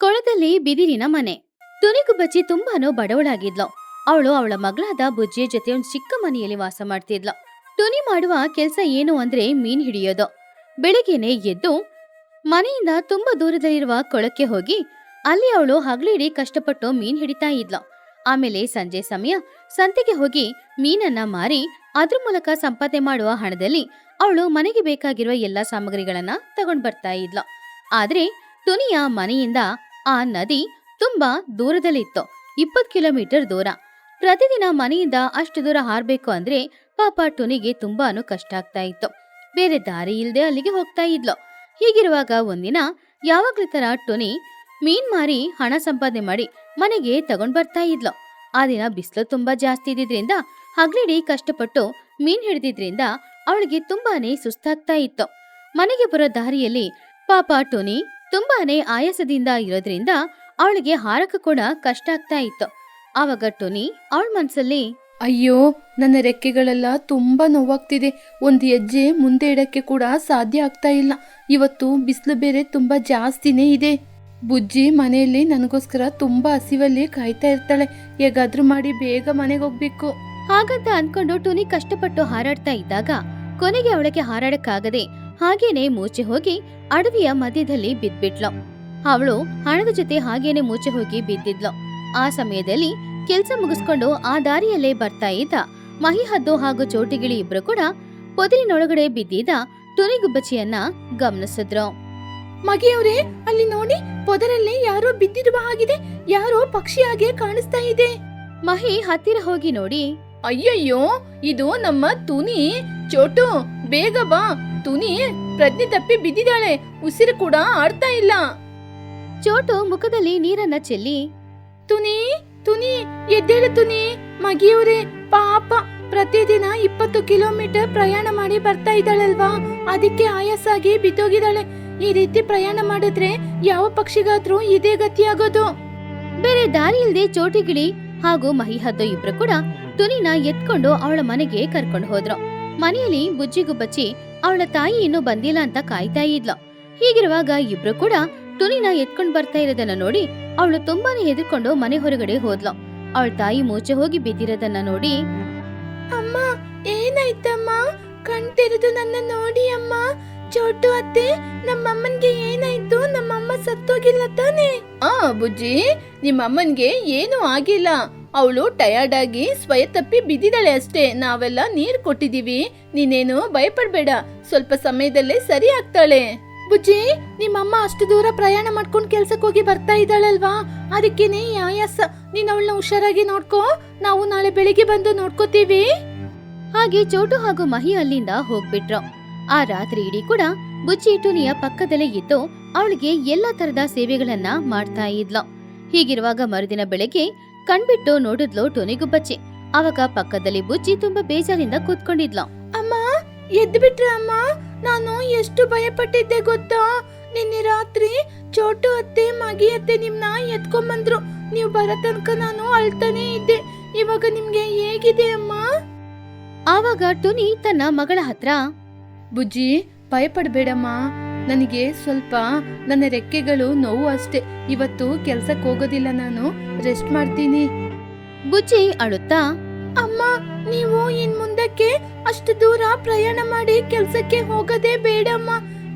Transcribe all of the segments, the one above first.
ಕೊಳದಲ್ಲಿ ಬಿದಿರಿನ ಮನೆ. ತುನಿಗುಬ್ಬಚ್ಚಿ ತುಂಬಾನು ಬಡವಳಾಗಿದ್ಲು. ಅವಳು ಅವಳ ಮಗಳಾದ ಬುಜ್ಜಿಯ ಜೊತೆ ಒಂದು ಚಿಕ್ಕ ಮನೆಯಲ್ಲಿ ವಾಸ ಮಾಡ್ತಿದ್ಲು. ತುನಿ ಮಾಡುವ ಕೆಲಸ ಏನು ಅಂದ್ರೆ ಮೀನ್ ಹಿಡಿಯೋದು. ಬೆಳಿಗ್ಗೆನೆ ಎದ್ದು ಮನೆಯಿಂದ ತುಂಬಾ ದೂರದಲ್ಲಿರುವ ಕೊಳಕ್ಕೆ ಹೋಗಿ ಅಲ್ಲಿ ಅವಳು ಹಗಲಿಡೀ ಕಷ್ಟಪಟ್ಟು ಮೀನ್ ಹಿಡಿತಾ ಇದ್ಲು. ಆಮೇಲೆ ಸಂಜೆ ಸಮಯ ಸಂತೆಗೆ ಹೋಗಿ ಮೀನನ್ನ ಮಾರಿ ಅದ್ರ ಮೂಲಕ ಸಂಪಾದನೆ ಮಾಡುವ ಹಣದಲ್ಲಿ ಅವಳು ಮನೆಗೆ ಬೇಕಾಗಿರುವ ಎಲ್ಲಾ ಸಾಮಗ್ರಿಗಳನ್ನ ತಗೊಂಡ್ ಬರ್ತಾ ಇದ್ಲು. ಆದ್ರೆ ತುನಿಯ ಮನೆಯಿಂದ ಆ ನದಿ ತುಂಬಾ ದೂರದಲ್ಲಿತ್ತು. 20 ಕಿಲೋಮೀಟರ್ ದೂರ. ಪ್ರತಿದಿನ ಮನೆಯಿಂದ ಅಷ್ಟು ದೂರ ಹಾರ್ಬೇಕು ಅಂದ್ರೆ ಪಾಪ ಟುನಿಗೆ ತುಂಬಾನು ಕಷ್ಟ ಆಗ್ತಾ ಇತ್ತು. ಬೇರೆ ದಾರಿ ಇಲ್ದೆ ಅಲ್ಲಿಗೆ ಹೋಗ್ತಾ ಇದ್ಲು. ಹೀಗಿರುವಾಗ ಒಂದಿನ ಯಾವಾಗ್ಲೂ ತರ ಟುನಿ ಮೀನ್ ಮಾರಿ ಹಣ ಸಂಪಾದನೆ ಮಾಡಿ ಮನೆಗೆ ತಗೊಂಡ್ ಬರ್ತಾ ಇದ್ಲು. ಆ ದಿನ ಬಿಸಿಲು ತುಂಬಾ ಜಾಸ್ತಿ ಇದ್ದಿದ್ರಿಂದ ಹಗಲಿಡೀ ಕಷ್ಟಪಟ್ಟು ಮೀನ್ ಹಿಡಿದಿದ್ರಿಂದ ಅವಳಿಗೆ ತುಂಬಾನೇ ಸುಸ್ತಾಗ್ತಾ ಇತ್ತು. ಮನೆಗೆ ಬರೋ ದಾರಿಯಲ್ಲಿ ಪಾಪ ಟುನಿ ತುಂಬಾನೇ ಆಯಾಸದಿಂದ ಇರೋದ್ರಿಂದ ಅವಳಿಗೆ ಹಾರಕ ಕೂಡ ಕಷ್ಟ ಆಗ್ತಾ ಇತ್ತು. ಆವಾಗ ಟುನಿ ಅವಳ ಮನ್ಸಲ್ಲಿ, ಅಯ್ಯೋ, ನನ್ನ ರೆಕ್ಕೆಗಳೆಲ್ಲ ತುಂಬಾ ನೋವಾಗ್ತಿದೆ. ಒಂದು ಹೆಜ್ಜೆ ಮುಂದೆ ಇಡಕ್ಕೆ ಕೂಡ ಸಾಧ್ಯ ಆಗ್ತಾ ಇಲ್ಲ. ಇವತ್ತು ಬಿಸಿಲು ಬೇರೆ ತುಂಬಾ ಜಾಸ್ತಿನೇ ಇದೆ. ಬುಜ್ಜಿ ಮನೆಯಲ್ಲಿ ನನಗೋಸ್ಕರ ತುಂಬಾ ಹಸಿವಲ್ಲಿ ಕಾಯ್ತಾ ಇರ್ತಾಳೆ. ಹೇಗಾದ್ರೂ ಮಾಡಿ ಬೇಗ ಮನೆಗೆ ಹೋಗ್ಬೇಕು. ಹಾಗಂತ ಅನ್ಕೊಂಡು ಟುನಿ ಕಷ್ಟಪಟ್ಟು ಹಾರಾಡ್ತಾ ಇದ್ದಾಗ ಕೊನೆಗೆ ಅವಳಿಗೆ ಹಾರಾಡಕ್ಕಾಗದೆ ಹಾಗೇನೆ ಮೂಚೆ ಹೋಗಿ ಅಡವಿಯ ಮಧ್ಯದಲ್ಲಿ ಬಿದ್ಬಿಟ್ಲು. ಅವಳು ಹಣದ ಜೊತೆ ಹಾಗೇನೆ ಮೂಚೆ ಹೋಗಿ ಬಿದ್ದಿದ್ಲು. ಆ ಸಮಯದಲ್ಲಿ ಕೆಲ್ಸ ಮುಗಿಸ್ಕೊಂಡು ಆ ದಾರಿಯಲ್ಲೇ ಬರ್ತಾ ಇದ್ದ ಮಹಿಹದ್ದು ಹಾಗೂ ಚೋಟಿಗಿಳಿ ಇಬ್ರು ಕೂಡ ಪೊದರಿನೊಳಗಡೆ ಬಿದ್ದಿದ್ದ ಟುನಿಗುಬ್ಬಚ್ಚಿಯನ್ನ ಗಮನಿಸಿದ್ರು. ಮಗಿಯವ್ರೆ, ಅಲ್ಲಿ ನೋಡಿ, ಪೊದರಲ್ಲಿ ಯಾರೋ ಬಿದ್ದಿರುವ ಹಾಗಿದೆ. ಯಾರೋ ಪಕ್ಷಿಯಾಗೆ ಕಾಣಿಸ್ತಾ ಇದೆ. ಮಹಿ ಹತ್ತಿರ ಹೋಗಿ ನೋಡಿ, ಅಯ್ಯಯ್ಯೋ, ಇದು ನಮ್ಮ ತುನಿ. ಚೋಟು, ಬೇಗ ಬಾ. ತುನಿ ಪ್ರಜ್ಞೆ ತಪ್ಪಿ ಬಿದ್ದಿದ್ದಾಳೆ. ಉಸಿರು ಕೂಡ ಆಡ್ತಾ ಇಲ್ಲ. ಚೋಟು ಮುಖದಲ್ಲಿ ನೀರನ್ನ ಚೆಲ್ಲಿ, ತುನಿ, ತುನಿ, ಎದ್ದೇಳು ತುನಿ. ಮಗಿಯವ್ರೆ, ಪಾಪ ಪ್ರತಿದಿನ 20 ಕಿಲೋಮೀಟರ್ ಪ್ರಯಾಣ ಮಾಡಿ ಬರ್ತಾ ಇದ್ದಾಳಲ್ವಾ, ಅದಕ್ಕೆ ಆಯಾಸಾಗಿ ಬಿದ್ದೋಗಿದ್ದಾಳೆ. ಈ ರೀತಿ ಪ್ರಯಾಣ ಮಾಡಿದ್ರೆ ಯಾವ ಪಕ್ಷಿಗಾದ್ರೂ ಇದೇ ಗತಿಯಾಗೋದು. ಬೇರೆ ದಾರಿ ಇಲ್ದೆ ಚೋಟಿಗಿಳಿ ಹಾಗೂ ಮಹಿಹದ್ದು ಇಬ್ರು ಕೂಡ ತುನಿನ ಎತ್ಕೊಂಡು ಅವಳ ಮನೆಗೆ ಕರ್ಕೊಂಡು ಹೋದ್ರು. ಮನೆಯಲ್ಲಿ ಬುಜ್ಜಿಗುಬ್ಬಚ್ಚಿ ಅವಳ ತಾಯಿ ಇನ್ನೂ ಬಂದಿಲ್ಲ ಅಂತ ಕಾಯ್ತಾ ಇದ್ಲು. ಹೀಗಿರುವಾಗ ಇಬ್ರು ಕೂಡ ತುನಿನ ಎತ್ಕೊಂಡ್ ಬರ್ತಾ ಇರೋದನ್ನ ನೋಡಿ ಅವಳು ತುಂಬಾನೇ ಹೆದರ್ಕೊಂಡು ಮನೆ ಹೊರಗಡೆ ಹೋದ್ಲು. ಅವಳ ತಾಯಿ ಮೂಚೆ ಹೋಗಿ ಬಿದ್ದಿರೋದನ್ನ ನೋಡಿ, ಅಮ್ಮ, ಏನಾಯ್ತಮ್ಮ? ಕಣ್ತೆರೆದು ನನ್ನ ನೋಡಿ ಅಮ್ಮ. ಚೋಟು ಅತ್ತೆ, ನಮ್ಮಮ್ಮನ್ಗೆ ಏನಾಯ್ತು? ನಮ್ಮಮ್ಮ ಸತ್ತೋಗಿಲ್ಲ ತಾನೆ? ಬುಜ್ಜಿ, ನಿಮ್ಮಮ್ಮನ್ಗೆ ಏನು ಆಗಿಲ್ಲ. ಅವಳು ಟಯರ್ಡ್ ಆಗಿ ಸ್ವಯ ತಪ್ಪಿ ಬಿದ್ದಿದ್ದಾಳೆ ಅಷ್ಟೇ. ನಾವೆಲ್ಲ ನೀರ್ ಕೊಟ್ಟಿದೀವಿ. ನೀನೇನು ಭಯಪಡ್ಬೇಡ, ಸ್ವಲ್ಪ ಸಮಯದಲ್ಲೇ ಸರಿ ಆಗ್ತಾಳೆ. ಬುಜ್ಜಿ, ನಿಮ್ಮಮ್ಮ ಅಷ್ಟು ದೂರ ಪ್ರಯಾಣ ಮಾಡ್ಕೊಂಡು ಕೆಲ್ಸಕ್ಕೆ ಹೋಗಿ ಬರ್ತಾ ಇದ್ದಾಳಲ್ವಾ, ಅದಕ್ಕೇನೆ ಈ ಆಯಾಸ. ನೀನ್ ಅವಳನ್ನ ಹುಷಾರಾಗಿ ನೋಡ್ಕೋ. ನಾವು ನಾಳೆ ಬೆಳಿಗ್ಗೆ ಬಂದು ನೋಡ್ಕೋತೀವಿ. ಹಾಗೆ ಚೋಟು ಹಾಗೂ ಮಹಿ ಅಲ್ಲಿಂದ ಹೋಗ್ಬಿಟ್ರು. ಆ ರಾತ್ರಿ ಇಡೀ ಕೂಡ ಬುಜ್ಜಿ ಟುನಿಯ ಪಕ್ಕದಲ್ಲೇ ಇದ್ದು ಅವಳಿಗೆ ಎಲ್ಲಾ ತರದ ಸೇವೆಗಳನ್ನ ಮಾಡ್ತಾ ಇದ್ಲು. ಹೀಗಿರುವಾಗ ಮರುದಿನ ಬೆಳಗ್ಗೆ ಕಣ್ಬಿಟ್ಟು ನೋಡಿದ್ಲು ಟುನಿಗುಬ್ಬಚ್ಚಿ. ಅವಾಗ ಪಕ್ಕದಲ್ಲಿ ಬುಜ್ಜಿ ತುಂಬಾ ಬೇಜಾರಿಂದ ಕೂತ್ಕೊಂಡಿದ್ಲು. ಅಮ್ಮ, ಎದ್ದು ಬಿಟ್ರೆ ಅಮ್ಮ? ನಾನು ಎಷ್ಟು ಭಯಪಟ್ಟಿದ್ದೆ ಗೊತ್ತಾ? ನಿನ್ನೆ ರಾತ್ರಿ ಚೋಟು ಅತ್ತೆ, ಮಗಿ ಅತ್ತೆ ನಿಮ್ನ ಎತ್ಕೊಂಡ್ಬಂದ್ರು. ನೀವು ಬರೋ ತನಕ ನಾನು ಅಳ್ತಾನೆ ಇದ್ದೆ. ಇವಾಗ ನಿಮ್ಗೆ ಹೇಗಿದೆ ಅಮ್ಮ? ಆವಾಗ ಟುನಿ ತನ್ನ ಮಗಳ ಹತ್ರ, ಬುಜ್ಜಿ, ಭಯಪಡ್ಬೇಡಮ್ಮ. ನನಗೆ ಸ್ವಲ್ಪ ನನ್ನ ರೆಕ್ಕೆಗಳು ನೋವು ಅಷ್ಟೇ. ಇವತ್ತು ಕೆಲ್ಸಕ್ಕೆ ಹೋಗೋದಿಲ್ಲ, ನಾನು ರೆಸ್ಟ್ ಮಾಡ್ತೀನಿ. ಬುಜ್ಜಿ ಅಳುತ್ತಾ, ಅಮ್ಮ, ನೀವು ಇನ್ ಮುಂದಕ್ಕೆ ಅಷ್ಟು ದೂರ ಪ್ರಯಾಣ ಮಾಡಿ ಕೆಲ್ಸಕ್ಕೆ ಹೋಗೋದೇ ಬೇಡಮ್ಮ.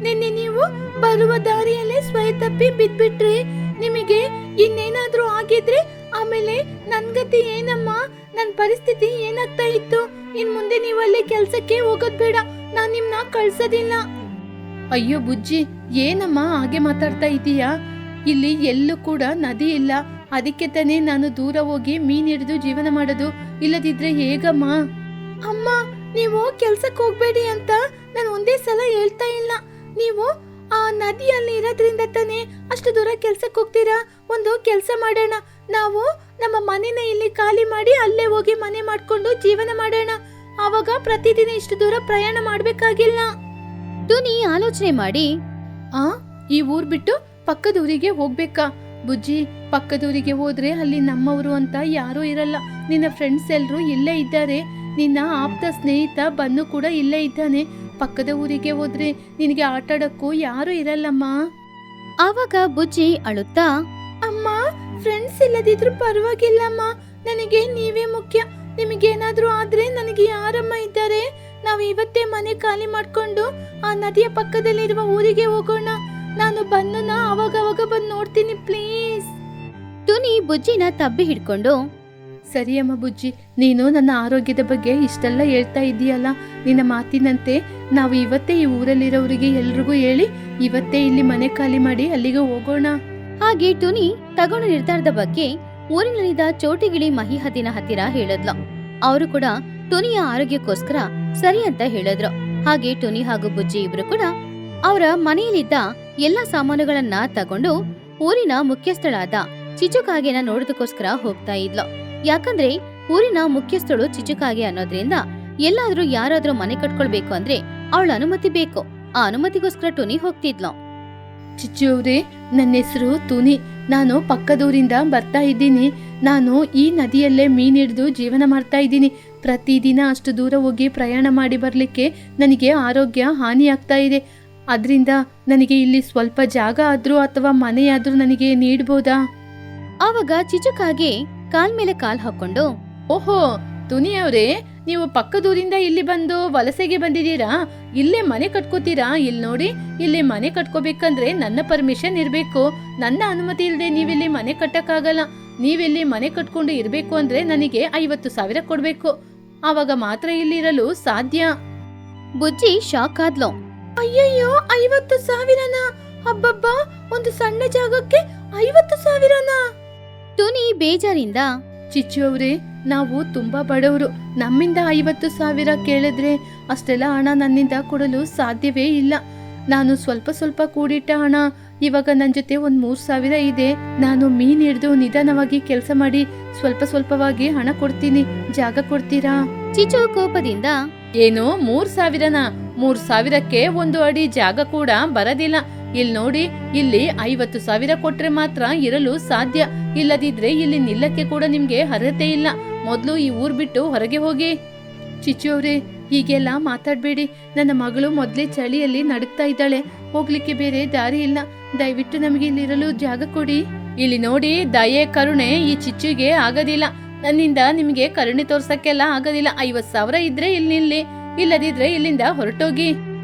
ನಿನ್ನೆ ನೀವು ಬರುವ ದಾರಿಯಲ್ಲೇ ಸ್ವಯ ತಪ್ಪಿ ಬಿದ್ಬಿಟ್ರಿ. ನಿಮಗೆ ಇನ್ನೇನಾದ್ರೂ ಆಗಿದ್ರೆ ಆಮೇಲೆ ನನ್ ಗತಿ ಏನಮ್ಮ? ನನ್ ಪರಿಸ್ಥಿತಿ ಏನಾಗ್ತಾ ಇತ್ತು? ಇನ್ ಮುಂದೆ ನೀವು ಅಲ್ಲಿ ಕೆಲ್ಸಕ್ಕೆ ಹೋಗೋದ್ ಬೇಡ. ನಾನ್ ನಿಮ್ನ ಕಳ್ಸೋದಿಲ್ಲ. ಅಯ್ಯೋ ಬುಜ್ಜಿ, ಏನಮ್ಮ ಹಾಗೆ ಮಾತಾಡ್ತಾ ಇದೀಯಾ? ಇಲ್ಲಿ ಎಲ್ಲೂ ಕೂಡ ನದಿ ಇಲ್ಲ. ಅದಕ್ಕೆ ತಾನೇ ನಾನು ದೂರ ಹೋಗಿ ಮೀನ್ ಹಿಡಿದು ಜೀವನ ಮಾಡೋದು. ಇಲ್ಲದಿದ್ರೆ ಹೇಗಮ್ಮ? ಅಮ್ಮ, ನೀವು ಕೆಲ್ಸಕ್ಕೆ ಹೋಗ್ಬೇಡಿ ಅಂತ ನಾನು ಒಂದೇ ಸಲ ಹೇಳ್ತಾ ಇಲ್ಲ. ನೀವು ಆ ನದಿಯಲ್ಲಿ ಇರೋದ್ರಿಂದ ತಾನೇ ಅಷ್ಟು ದೂರ ಕೆಲ್ಸಕ್ಕೆ ಹೋಗ್ತೀರಾ. ಒಂದು ಕೆಲ್ಸ ಮಾಡೋಣ, ನಾವು ನಮ್ಮ ಮನೆನ ಇಲ್ಲಿ ಖಾಲಿ ಮಾಡಿ ಅಲ್ಲೇ ಹೋಗಿ ಮನೆ ಮಾಡ್ಕೊಂಡು ಜೀವನ ಮಾಡೋಣ. ಆವಾಗ ಪ್ರತಿದಿನ ಇಷ್ಟು ದೂರ ಪ್ರಯಾಣ ಮಾಡ್ಬೇಕಾಗಿಲ್ಲ. ಟುನಿ ಆಲೋಚನೆ ಮಾಡಿ, ಈ ಊರ್ ಬಿಟ್ಟು ಪಕ್ಕದ ಊರಿಗೆ ಹೋಗ್ಬೇಕಾ? ಬುಜ್ಜಿ, ಪಕ್ಕದೂರಿಗೆ ಹೋದ್ರೆ ಅಲ್ಲಿ ನಮ್ಮವರು ಅಂತ ಯಾರೂ ಇರಲ್ಲ. ನಿನ್ನ ಫ್ರೆಂಡ್ಸ್ ಎಲ್ರು ಇಲ್ಲೇ ಇದ್ದಾರೆ. ನಿನ್ನ ಆಪ್ತ ಸ್ನೇಹಿತ ಬನ್ನು ಕೂಡ ಇಲ್ಲೇ ಇದ್ದಾನೆ. ಪಕ್ಕದ ಊರಿಗೆ ಹೋದ್ರೆ ನಿನಗೆ ಆಟಾಡಕ್ಕೂ ಯಾರು ಇರಲ್ಲಮ್ಮ. ಆವಾಗ ಬುಜ್ಜಿ ಅಳುತ್ತಾ, ಫ್ರೆಂಡ್ಸ್ ಇಲ್ಲದಿದ್ರು ಪರವಾಗಿಲ್ಲಮ್ಮ, ನನಗೆ ನೀವೇ ಮುಖ್ಯ. ನಿಮಗೇನಾದ್ರೂ ಆದ್ರೆ ನನಗೆ ಯಾರಮ್ಮ ಇದ್ದಾರೆ? ನಾವು ಇವತ್ತೇ ಮನೆ ಖಾಲಿ ಮಾಡ್ಕೊಂಡು ಆ ನದಿಯ ಪಕ್ಕದಲ್ಲಿರುವ ಊರಿಗೆ ಹೋಗೋಣ. ನಾನು ಬನ್ನನ ಅವಾಗ ಬಂದು ನೋಡ್ತೀನಿ ಪ್ಲೀಸ್. ಟುನಿ ಬುಜ್ಜಿನ ತಬ್ಬಿ ಹಿಡ್ಕೊಂಡು, ಸರಿಯಮ್ಮ ಬುಜ್ಜಿ, ನೀನು ನನ್ನ ಆರೋಗ್ಯದ ಬಗ್ಗೆ ಇಷ್ಟೆಲ್ಲ ಹೇಳ್ತಾ ಇದೀಯಲ್ಲ, ನಿನ್ನ ಮಾತಿನಂತೆ ನಾವು ಇವತ್ತೇ ಈ ಊರಲ್ಲಿರೋರಿಗೆ ಎಲ್ರಿಗೂ ಹೇಳಿ ಇವತ್ತೇ ಇಲ್ಲಿ ಮನೆ ಖಾಲಿ ಮಾಡಿ ಅಲ್ಲಿಗೆ ಹೋಗೋಣ. ಹಾಗೆ ಟುನಿ ತಗೊಂಡ ನಿರ್ಧಾರದ ಬಗ್ಗೆ ಊರಿನಲ್ಲಿದ್ದ ಚೋಟಿಗಿಳಿ ಮಹಿಹತಿನ ಹತ್ತಿರ ಹೇಳಿದ್ಲು. ಅವರು ಕೂಡ ಟುನಿಯ ಆರೋಗ್ಯಕ್ಕೋಸ್ಕರ ಸರಿ ಅಂತ ಹೇಳಿದ್ರು. ಹಾಗೆ ಟುನಿ ಹಾಗೂ ಬುಜ್ಜಿ ಇಬ್ರು ಕೂಡ ಅವರ ಮನೆಯಲ್ಲಿದ್ದ ಎಲ್ಲಾ ಸಾಮಾನುಗಳನ್ನ ತಗೊಂಡು ಊರಿನ ಮುಖ್ಯಸ್ಥಳಾದ ಚಿಚುಕಾಗೆನ ನೋಡೋದಕ್ಕೋಸ್ಕರ ಹೋಗ್ತಾ ಇದ್ಲು. ಯಾಕಂದ್ರೆ ಊರಿನ ಮುಖ್ಯಸ್ಥಳು ಚಿಚುಕಾಗೆ ಅನ್ನೋದ್ರಿಂದ ಎಲ್ಲಾದ್ರೂ ಯಾರಾದ್ರೂ ಮನೆ ಕಟ್ಕೊಳ್ಬೇಕು ಅಂದ್ರೆ ಅವಳ ಅನುಮತಿ ಬೇಕು. ಆ ಅನುಮತಿಗೋಸ್ಕರ ಟುನಿ ಹೋಗ್ತಿದ್ಲು. ಚಿಚ್ಚು ಅವ್ರೆ, ನನ್ನ ಹೆಸರು ತುನಿ. ನಾನು ಪಕ್ಕದೂರಿಂದ ಬರ್ತಾ ಇದ್ದೀನಿ. ನಾನು ಈ ನದಿಯಲ್ಲೇ ಮೀನ್ ಹಿಡಿದು ಜೀವನ ಮಾಡ್ತಾ ಇದ್ದೀನಿ. ಪ್ರತಿದಿನ ಅಷ್ಟು ದೂರ ಹೋಗಿ ಪ್ರಯಾಣ ಮಾಡಿ ಬರ್ಲಿಕ್ಕೆ ನನಗೆ ಆರೋಗ್ಯ ಹಾನಿ ಆಗ್ತಾ ಇದೆ. ಅದರಿಂದ ನನಗೆ ಇಲ್ಲಿ ಸ್ವಲ್ಪ ಜಾಗ ಆದ್ರೂ ಅಥವಾ ಮನೆಯಾದ್ರೂ ನನಗೆ ನೀಡ್ಬೋದಾ? ಆವಾಗ ಚಿಚುಕಾಗೆ ಕಾಲ್ ಮೇಲೆ ಕಾಲ್ ಹಾಕೊಂಡು, ಓಹೋ ತುನಿ ಅವ್ರೆ, ನೀವು ಪಕ್ಕದೂರಿಂದ ಇಲ್ಲಿ ಬಂದು ವಲಸೆಗೆ ಬಂದಿದ್ದೀರಾ? ಇಲ್ಲೇ ಮನೆ ಕಟ್ಕೋತೀರಾ? ಇಲ್ಲಿ ನೋಡಿ, ಇಲ್ಲಿ ಮನೆ ಕಟ್ಕೋಬೇಕಂದ್ರೆ ನನ್ನ ಪರ್ಮಿಷನ್ ಇರಬೇಕು. ನನ್ನ ಅನುಮತಿ ಇಲ್ಲದೆ ನೀವಿಲ್ಲಿ ಮನೆ ಕಟ್ಟಕ್ಕಾಗಲ್ಲ. ನೀವಿಲ್ಲಿ ಮನೆ ಕಟ್ಕೊಂಡು ಇರಬೇಕು ಅಂದ್ರೆ ನನಗೆ 50,000 ಕೊಡ್ಬೇಕು. ಆವಾಗ ಮಾತ್ರ ಇಲ್ಲಿರಲು ಸಾಧ್ಯ. ಬುಜ್ಜಿ ಶಾಕ್ ಆದ್ಲು. ಅಯ್ಯಯ್ಯೋ, 50,000ನಾ? ಹಬ್ಬಬ್ಬ, ಒಂದು ಸಣ್ಣ ಜಾಗಕ್ಕೆ 50,000ನಾ? ಟುನಿ ಬೇಜಾರಿಂದ, ಚಿಚ್ಚು ಅವ್ರೆ, ನಾವು ತುಂಬಾ ಬಡವರು. ನಮ್ಮಿಂದ 50,000 ಕೇಳಿದ್ರೆ ಅಷ್ಟೆಲ್ಲ ಹಣ ನನ್ನಿಂದ ಕೊಡಲು ಸಾಧ್ಯವೇ ಇಲ್ಲ. ನಾನು ಸ್ವಲ್ಪ ಕೂಡಿಟ್ಟ ಹಣ ಇವಾಗ ನನ್ನ ಜೊತೆ ಒಂದು 3,000 ಇದೆ. ನಾನು ಮೀನ್ ಹಿಡಿದು ನಿಧಾನವಾಗಿ ಕೆಲಸ ಮಾಡಿ ಸ್ವಲ್ಪವಾಗಿ ಹಣ ಕೊಡ್ತೀನಿ. ಜಾಗ ಕೊಡ್ತೀರಾ? ಚಿಚು ಕೋಪದಿಂದ, ಏನು 3,000ನಾ? 3,000ಕ್ಕೆ 1 ಅಡಿ ಜಾಗ ಕೂಡ ಬರದಿಲ್ಲ. ಇಲ್ಲಿ ನೋಡಿ, ಇಲ್ಲಿ 50,000 ಕೊಟ್ರೆ ಮಾತ್ರ ಇರಲು ಸಾಧ್ಯ. ಇಲ್ಲದಿದ್ರೆ ಇಲ್ಲಿ ನಿಲ್ಲಕ್ಕೆ ಕೂಡ ನಿಮ್ಗೆ ಅರ್ಹತೆ ಇಲ್ಲ. ಮೊದ್ಲು ಈ ಊರ್ ಬಿಟ್ಟು ಹೊರಗೆ ಹೋಗಿ. ಚಿಚ್ಚು ಅವ್ರೆ, ಹೀಗೆಲ್ಲ ಮಾತಾಡ್ಬೇಡಿ. ನನ್ನ ಮಗಳು ಮೊದ್ಲೇ ಚಳಿಯಲ್ಲಿ ನಡುಕ್ತಾ ಇದ್ದಾಳೆ. ಹೋಗ್ಲಿಕ್ಕೆ ಬೇರೆ ದಾರಿ ಇಲ್ಲ. ದಯವಿಟ್ಟು ನಮಗೆ ಇಲ್ಲಿರಲು ಜಾಗ ಕೊಡಿ. ಇಲ್ಲಿ ನೋಡಿ, ದಯೆ ಕರುಣೆ ಈ ಚಿಚ್ಚುಗೆ ಆಗೋದಿಲ್ಲ. ನನ್ನಿಂದ ನಿಮ್ಗೆ ಕರುಣೆ ತೋರ್ಸಕ್ಕೆಲ್ಲ ಆಗೋದಿಲ್ಲ. 50,000 ಇದ್ರೆ ಇಲ್ಲಿ ನಿಲ್ಲಿ, ಇಲ್ಲದಿದ್ರೆ ಇಲ್ಲಿಂದ ಹೊರಟೋಗಿ.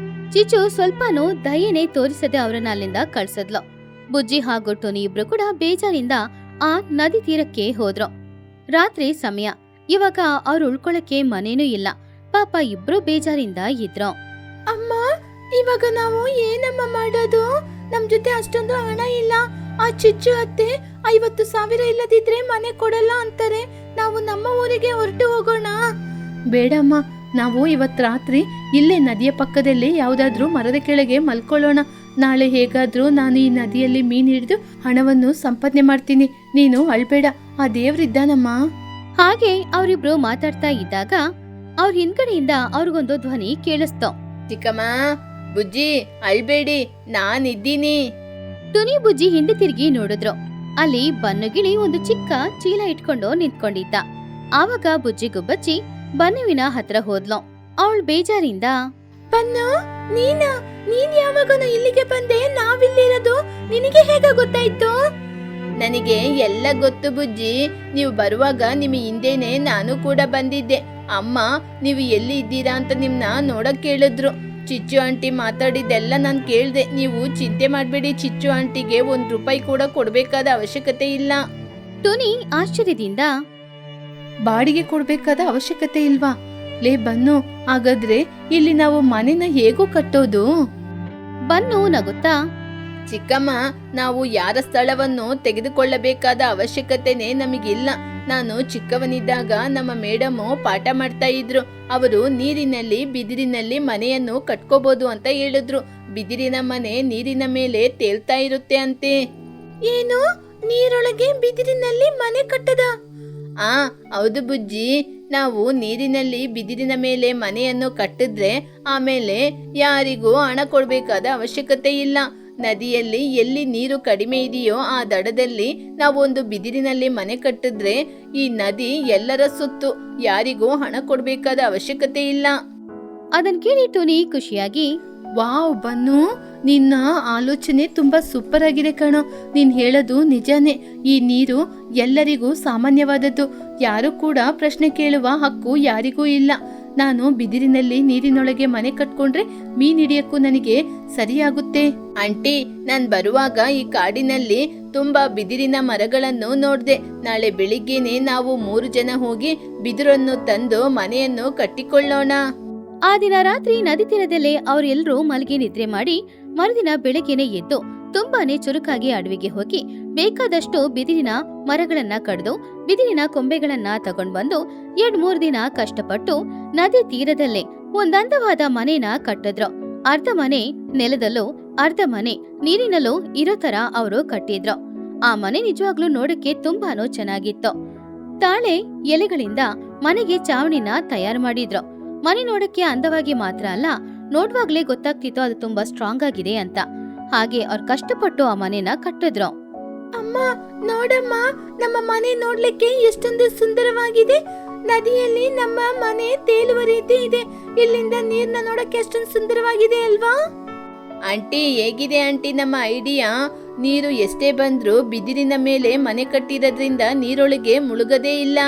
ಚಿಚು ಸ್ವಲ್ಪನೂ ದಯೆನೆ ತೋರಿಸದೆ ಅವರನ್ನ ಅಲ್ಲಿಂದ ಕಳ್ಸದ್ಲು. ಬುಜ್ಜಿ ಹಾಗೂ ಟುನಿ ಇಬ್ರು ಕೂಡ ಬೇಜಾರಿಂದ ಆ ನದಿ ತೀರಕ್ಕೆ ಹೋದ್ರು. ರಾತ್ರಿ ಸಮಯ. ಇವಾಗ ಅವ್ರು ಉಳ್ಕೊಳಕ್ಕೆ ಮನೇನೂ ಇಲ್ಲ. ಪಾಪ ಇಬ್ರು ಬೇಜಾರಿಂದ ಇದ್ರು. ಅಮ್ಮ, ಇವಾಗ ನಾವು ಏನಮ್ಮ ಮಾಡೋದು? ನಮ್ ಜೊತೆ ಅಷ್ಟೊಂದು ಹಣ ಇಲ್ಲ. ಆ ಚಿಚ್ಚು ಅತ್ತೆ 50,000 ಇಲ್ಲದಿದ್ರೆ ಮನೆ ಕೊಡಲ್ಲ ಅಂತಾರೆ. ನಾವು ನಮ್ಮ ಊರಿಗೆ ಹೊರಟು ಹೋಗೋಣ. ಬೇಡಮ್ಮ, ನಾವು ಇವತ್ ರಾತ್ರಿ ಇಲ್ಲೇ ನದಿಯ ಪಕ್ಕದಲ್ಲಿ ಯಾವ್ದಾದ್ರೂ ಮರದ ಕೆಳಗೆ ಮಲ್ಕೊಳ್ಳೋಣ. ನಾಳೆ ಹೇಗಾದ್ರೂ ನಾನು ಈ ನದಿಯಲ್ಲಿ ಮೀನ್ ಹಿಡಿದು ಹಣವನ್ನು ಸಂಪಾದನೆ ಮಾಡ್ತೀನಿ. ನೀನು ಅಳ್ಬೇಡ, ಆ ದೇವ್ರಿದ್ದಾನಮ್ಮ. ಹಾಗೆ ಅವರಿಬ್ರು ಮಾತಾಡ್ತಾ ಇದ್ದಾಗ ಅವ್ರ ಹಿಂದ್ಗಡೆಯಿಂದ ಅವ್ರಿಗೊಂದು ಧ್ವನಿ ಕೇಳಿಸ್ತು. ಚಿಕ್ಕಮ್ಮ, ಬುಜ್ಜಿ ಅಳ್ಬೇಡಿ, ನಾನಿದ್ದೀನಿ. ಟುನಿ ಬುಜ್ಜಿ ಹಿಂದೆ ತಿರುಗಿ ನೋಡಿದ್ರು. ಅಲ್ಲಿ ಬನ್ನುಗಿಳಿ ಒಂದು ಚಿಕ್ಕ ಚೀಲ ಇಟ್ಕೊಂಡು ನಿಂತ್ಕೊಂಡಿದ್ದ. ಆವಾಗ ಬುಜ್ಜಿ ಗುಬ್ಬಚ್ಚಿ ಬನ್ನುವಿನ ಹತ್ರ ಹೋದ್ಲು. ಅವಳು ಬೇಜಾರಿಂದ, ಬನ್ನು, ನೀನ್ ಯಾವಾಗ ಇಲ್ಲಿಗೆ ಬಂದೆ? ನಾವಿಲ್ಲಿರೋದು ನಿನಗೆ ಹೇಗ ಗೊತ್ತಾಯ್ತು? ನನಗೆ ಎಲ್ಲ ಗೊತ್ತು ಬುಜ್ಜಿ. ನೀವು ಬರುವಾಗ ನಿಮ್ಮ ಹಿಂದೆನೆ ನಾನು ಕೂಡ ಬಂದಿದ್ದೆ. ಅಮ್ಮ ನೀವು ಎಲ್ಲಿ ಇದ್ದೀರಾ ಅಂತ ನಿಮ್ನ ನೋಡಕ್ ಕೇಳಿದ್ರು. ಚಿಚ್ಚು ಆಂಟಿ ಮಾತಾಡಿದ್ದೆಲ್ಲ ನಾನು ಕೇಳ್ದೆ. ನೀವು ಚಿಂತೆ ಮಾಡ್ಬೇಡಿ, ಚಿಚ್ಚು ಆಂಟಿಗೆ ₹1 ಕೂಡ ಕೊಡ್ಬೇಕಾದ ಅವಶ್ಯಕತೆ ಇಲ್ಲ. ಟುನಿ ಆಶ್ಚರ್ಯದಿಂದ, ಬಾಡಿಗೆ ಕೊಡ್ಬೇಕಾದ ಅವಶ್ಯಕತೆ ಇಲ್ವಾ? ಲೇ ಬನ್ನು, ಹಾಗಾದ್ರೆ ಇಲ್ಲಿ ನಾವು ಮನೆನ ಹೇಗೂ ಕಟ್ಟೋದು? ಬನ್ನು ನಗುತ್ತಾ, ಚಿಕ್ಕಮ್ಮ, ನಾವು ಯಾರ ಸ್ಥಳವನ್ನು ತೆಗೆದುಕೊಳ್ಳಬೇಕಾದ ಅವಶ್ಯಕತೆನೇ ನಮಗಿಲ್ಲ. ನಾನು ಚಿಕ್ಕವನಿದ್ದಾಗ ನಮ್ಮ ಮೇಡಮು ಪಾಠ ಮಾಡ್ತಾ ಇದ್ರು. ಅವರು ನೀರಿನಲ್ಲಿ ಬಿದಿರಿನಲ್ಲಿ ಮನೆಯನ್ನು ಕಟ್ಕೋಬಹುದು ಅಂತ ಹೇಳಿದ್ರು. ಬಿದಿರಿನ ಮನೆ ನೀರಿನ ಮೇಲೆ ತೇಲ್ತಾ ಇರುತ್ತೆ ಅಂತೆ. ಏನು, ನೀರೊಳಗೆ ಬಿದಿರಿನಲ್ಲಿ ಮನೆ ಕಟ್ಟದ? ಹೌದು ಬುಜ್ಜಿ. ನಾವು ನೀರಿನಲ್ಲಿ ಬಿದಿರಿನ ಮೇಲೆ ಮನೆಯನ್ನು ಕಟ್ಟಿದ್ರೆ ಆಮೇಲೆ ಯಾರಿಗೂ ಹಣ ಕೊಡ್ಬೇಕಾದ ಅವಶ್ಯಕತೆ ಇಲ್ಲ. ನದಿಯಲ್ಲಿ ಎಲ್ಲಿ ನೀರು ಕಡಿಮೆ ಇದೆಯೋ ಆ ದಡದಲ್ಲಿ ನಾವು ಒಂದು ಬಿದಿರಿನಲ್ಲಿ ಮನೆ ಕಟ್ಟಿದ್ರೆ ಈ ನದಿ ಎಲ್ಲರ ಸುತ್ತು, ಯಾರಿಗೂ ಹಣ ಕೊಡ್ಬೇಕಾದ ಅವಶ್ಯಕತೆ ಇಲ್ಲ. ಅದನ್ ಕೇಳಿ ಟುನಿ ಖುಷಿಯಾಗಿ, ವಾವ್ ಬನ್ನು, ನಿನ್ನ ಆಲೋಚನೆ ತುಂಬಾ ಸೂಪರ್ ಆಗಿದೆ ಕಣೋ. ನೀನ್ ಹೇಳೋದು ನಿಜಾನೇ. ಈ ನೀರು ಎಲ್ಲರಿಗೂ ಸಾಮಾನ್ಯವಾದದ್ದು. ಯಾರು ಕೂಡ ಪ್ರಶ್ನೆ ಕೇಳುವ ಹಕ್ಕು ಯಾರಿಗೂ ಇಲ್ಲ. ನಾನು ಬಿದಿರಿನಲ್ಲಿ ನೀರಿನೊಳಗೆ ಮನೆ ಕಟ್ಕೊಂಡ್ರೆ ಮೀನ್ ಹಿಡಿಯಕ್ಕೂ ನನಗೆ ಸರಿಯಾಗುತ್ತೆ. ಆಂಟಿ, ನಾನ್ ಬರುವಾಗ ಈ ಕಾಡಿನಲ್ಲಿ ತುಂಬಾ ಬಿದಿರಿನ ಮರಗಳನ್ನು ನೋಡ್ದೆ. ನಾಳೆ ಬೆಳಿಗ್ಗೆನೆ ನಾವು 3 ಜನ ಹೋಗಿ ಬಿದಿರನ್ನು ತಂದು ಮನೆಯನ್ನು ಕಟ್ಟಿಕೊಳ್ಳೋಣ. ಆ ದಿನ ರಾತ್ರಿ ನದಿ ತೀರದಲ್ಲೇ ಅವರೆಲ್ಲರೂ ಮಲಗಿ ನಿದ್ರೆ ಮಾಡಿ ಮರುದಿನ ಬೆಳಗ್ಗೆನೆ ಎದ್ದು ತುಂಬಾನೇ ಚುರುಕಾಗಿ ಅಡವಿಗೆ ಹೋಗಿ ಬೇಕಾದಷ್ಟು ಬಿದಿರಿನ ಮರಗಳನ್ನ ಕಡ್ದು ಬಿದಿರಿನ ಕೊಂಬೆಗಳನ್ನ ತಗೊಂಡ್ ಬಂದು 2-3 ದಿನ ಕಷ್ಟಪಟ್ಟು ನದಿ ತೀರದಲ್ಲೇ ಒಂದಂದವಾದ ಮನೆನ ಕಟ್ಟಿದ್ರು. ಅರ್ಧ ಮನೆ ನೆಲದಲ್ಲೂ ಅರ್ಧ ಮನೆ ನೀರಿನಲ್ಲೂ ಇರೋ ತರ ಅವರು ಕಟ್ಟಿದ್ರು. ಆ ಮನೆ ನಿಜವಾಗ್ಲೂ ನೋಡಕ್ಕೆ ತುಂಬಾನೂ ಚೆನ್ನಾಗಿತ್ತು. ತಾಳೆ ಎಲೆಗಳಿಂದ ಮನೆಗೆ ಚಾವಣಿನ ತಯಾರು ಮಾಡಿದ್ರು. ಮನೆ ನೋಡಕ್ಕೆ ಅಂದವಾಗಿ ಮಾತ್ರ ಅಲ್ಲ, ನೋಡುವಾಗ್ಲೇ ಗೊತ್ತಾಗ್ತಿತ್ತು ಅದು ತುಂಬಾ ಸ್ಟ್ರಾಂಗ್ ಆಗಿದೆ ಅಂತ. ಹಾಗೆ ಅವ್ರು ಕಷ್ಟಪಟ್ಟು ಆ ಮನೆನ ಕಟ್ಟಿದ್ರು. ಅಮ್ಮ ನೋಡಮ್ಮ, ನಮ್ಮ ಮನೆ ನೋಡ್ಲಿಕ್ಕೆ ಎಷ್ಟೊಂದು ಸುಂದರವಾಗಿದೆ. ನದಿಯಲ್ಲಿ ನಮ್ಮ ಮನೆ ತೇಲುವ ರೀತಿ ಇದೆ. ಇಲ್ಲಿಂದ ನೀರ್ನ ನೋಡಕ್ಕೆ ಎಷ್ಟೊಂದು ಸುಂದರವಾಗಿದೆ ಅಲ್ವಾ? ಆಂಟಿ, ಹೇಗಿದೆ ಆಂಟಿ ನಮ್ಮ ಐಡಿಯಾ? ನೀರು ಎಷ್ಟೇ ಬಂದ್ರೂ ಬಿದಿರಿನ ಮೇಲೆ ಮನೆ ಕಟ್ಟಿರೋದ್ರಿಂದ ನೀರೊಳಗೆ ಮುಳುಗದೇ ಇಲ್ಲ.